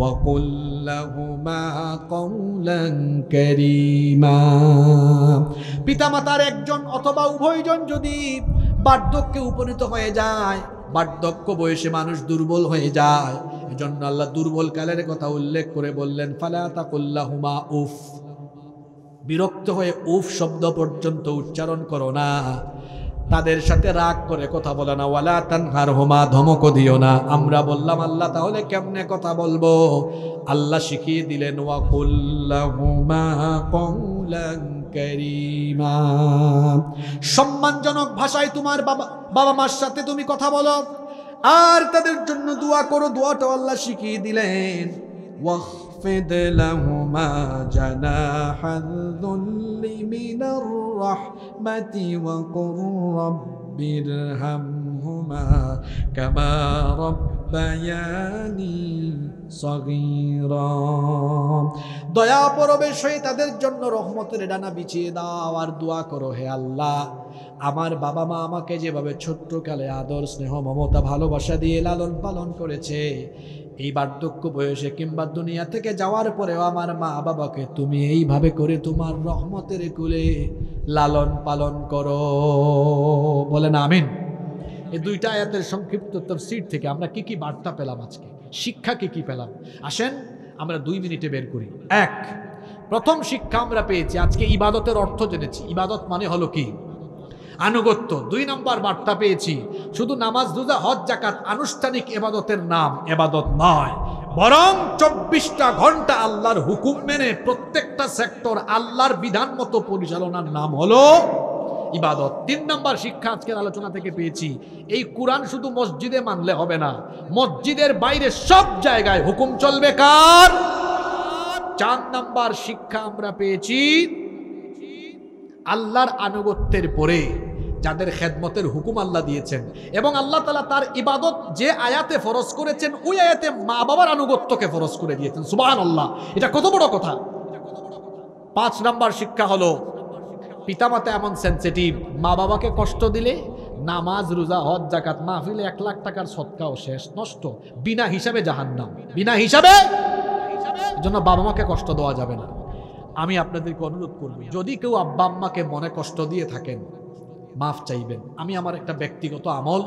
وقل لهما قولا كريما। পিতামাতার একজন অথবা উভয়জন যদি বার্ধক্যে উপনীত হয়ে যায়, বার্ধক্য বয়সে মানুষ দুর্বল হয়ে যায়, এজন্য আল্লাহ দুর্বল কালের কথা উল্লেখ করে বললেন, ফালা তাকুল্লাহুমা উফ, বিরক্ত হয়ে উফ শব্দ পর্যন্ত উচ্চারণ করো না, তাদের সাথে রাগ করে কথা বলো না, ওয়ালা তানহারহুমা, ধমক দিও না। আমরা বললাম, আল্লাহ তাহলে কেমনে কথা বলবো? আল্লাহ শিখিয়ে দিলেন, ওয়া কুল্লাহুমা কওলান কারীমা, সম্মানজনক ভাষায় তোমার বাবা মার সাথে তুমি কথা বলো, আর তাদের জন্য দোয়া করো। দোয়াটাও আল্লাহ শিখিয়ে দিলেন, ওয়াখফিদ লাহুমা জানাহাল যুল্লি মিনার রাহমাতি ওয়া কুর রাব্বিরহামহুমা কামা রাব্বায়ানি সগীরা। দয়া পরবেশ হয়ে তাদের জন্য রহমতের ডানা বিছিয়ে দাও, আর দোয়া করো, হে আল্লাহ, আমার বাবা মা আমাকে যেভাবে ছোট্টকালে আদর স্নেহ মমতা ভালোবাসা দিয়ে লালন পালন করেছে, এই বার্ধক্য বয়সে কিংবা দুনিয়া থেকে যাওয়ার পরেও আমার মা বাবাকে তুমি এইভাবে করে তোমার রহমতের কুলে লালন পালন করো। বলেন আমিন। এই দুইটা আয়াতের সংক্ষিপ্ত তাফসীর থেকে আমরা কি কি বার্তা পেলাম, আজকে শিক্ষা কি কি পেলাম, আসেন আমরা 2 মিনিটে বের করি। এক, প্রথম শিক্ষা আমরা পেয়েছি, আজকে ইবাদতের অর্থ জেনেছি। ইবাদত মানে হলো কি? আনুগত্য। 2 নম্বর বার্তা পেয়েছি, শুধু নামাজ রোজা হজ জাকাত আনুষ্ঠানিক ইবাদতের নাম ইবাদত নয়, বরং 24টা ঘন্টা আল্লাহর হুকুম মেনে প্রত্যেকটা সেক্টর আল্লাহর বিধান মতো পরিচালনার নাম হলো ইবাদত। 3 নম্বর শিক্ষা আজকের আলোচনা থেকে পেয়েছি, এই কোরআন শুধু মসজিদে মানলে হবে না, মসজিদের বাইরে সব জায়গায় হুকুম চলবে কার? 4 নম্বর শিক্ষা আমরা পেয়েছি, আল্লাহর আনুগত্যের পরে যাদের খেদমতের হুকুম আল্লাহ দিয়েছেন, এবং আল্লাহ তাআলা তার ইবাদত যে আয়াতে ফরজ করেছেন, ওই আয়াতে মা বাবার আনুগত্যকে ফরজ করে দিয়েছেন। সুবহানাল্লাহ, এটা কত বড় কথা। 5 নম্বর শিক্ষা হলো, পিতামাতা এমন সেনসিটিভ, মা বাবাকে কষ্ট দিলে নামাজ রোজা হজ জাকাত মাহফিলে 1 লাখ টাকার সদকাও শেষ, নষ্ট, বিনা হিসাবে জাহান্নাম, বিনা হিসাবে। এজন্য বাবা মাকে কষ্ট দেওয়া যাবে না। আমি আপনাদেরকে অনুরোধ করব, যদি কেউ আব্বা আম্মাকে মনে কষ্ট দিয়ে থাকেন, মাফ চাইবেন। আমি আমার একটা ব্যক্তিগত আমল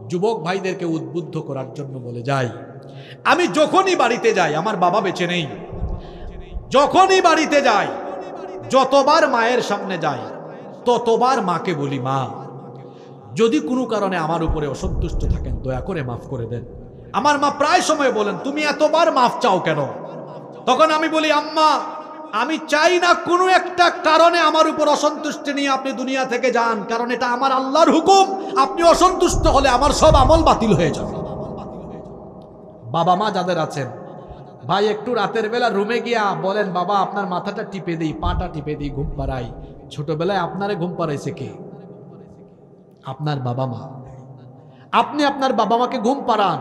যুবক ভাইদেরকে উদ্বুদ্ধ করার জন্য বলে যাই, আমি যখনই বাড়িতে যাই, আমার বাবা বেঁচে নেই, যখনই বাড়িতে যাই, যতবার মায়ের সামনে যাই, ততবার মাকে বলি, মা, যদি কোনো কারণে আমার উপরে অসন্তুষ্ট থাকেন দয়া করে মাফ করে দেন। আমার মা প্রায় সময় বলেন, তুমি এতবার মাফ চাও কেন? তখন আমি বলি, আম্মা, আমি চাই না কোনো একটা কারণে আমার উপর অসন্তুষ্টি নিয়ে আপনি দুনিয়া থেকে যান, কারণ এটা আমার আল্লাহর হুকুম। আপনি অসন্তুষ্ট হলে আমার সব আমল বাতিল হয়ে যাবে। বাবা মা যাদের আছেন, ভাই একটু রাতের বেলা রুমে গিয়া বলেন, বাবা আপনার মাথাটা টিপে দিই, পাটা টিপে দিই, ঘুম পাড়াই। ছোটবেলায় আপনারে ঘুম পাড়াইছে কে? আপনার বাবা মা। আপনি আপনার বাবা মাকে ঘুম পাড়ান।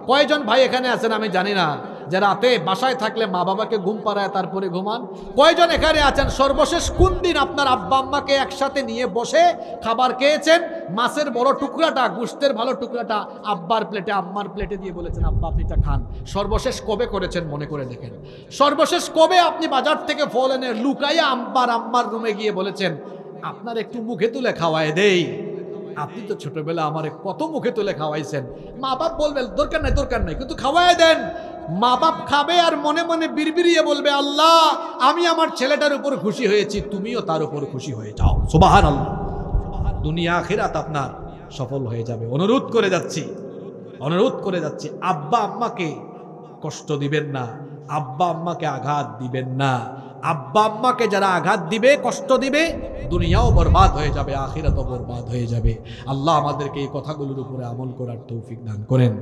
কয়জন ভাই এখানে আছেন আমি জানি না, যে রাতে বাসায় থাকলে মা বাবাকে ঘুম পাড়ায় তারপরে ঘুমান? কয়জন এখানে আছেন সর্বশেষ কোন দিন আপনার আব্বা আম্মাকে একসাথে নিয়ে বসে খাবার খেয়েছেন, মাছের বড় টুকরাটা, গোশতের ভালো টুকরাটা আব্বার প্লেটে আম্মার প্লেটে দিয়ে বলেছেন আব্বা আপনি এটা খান? সর্বশেষ কবে করেছেন মনে করে দেখেন। সর্বশেষ কবে আপনি বাজার থেকে ফল এনে লুকাইয়া আম্মার রুমে গিয়ে বলেছেন আপনার একটু মুখে তুলে খাওয়ায় দেই? আপনি তো ছোটবেলা আমারে কত মুখে তুলে খাওয়াইছেন। মা বাপ বলবে দরকার নাই দরকার নাই, কিন্তু খাওয়ায় দেন। মা বাপ খাবে আর মনে মনে বিড়বিড়িয়ে বলবে, আল্লাহ আমি আমার ছেলেটার উপর খুশি হয়েছি, তুমিও তার উপর খুশি হয়ে যাও। সুবহানাল্লাহ। দুনিয়া আখিরাত আপনার সফল হয়ে যাবে। অনুরোধ করে যাচ্ছি, আব্বা আম্মাকে কষ্ট দিবেন না, আব্বা আম্মাকে আঘাত দিবেন না। আব্বা আম্মাকে যারা আঘাত দিবে, কষ্ট দিবে, দুনিয়াও বরবাদ হয়ে যাবে, আখিরাতও বরবাদ হয়ে যাবে। আল্লাহ আমাদেরকে এই কথাগুলোর উপরে আমল করার তৌফিক দান করেন।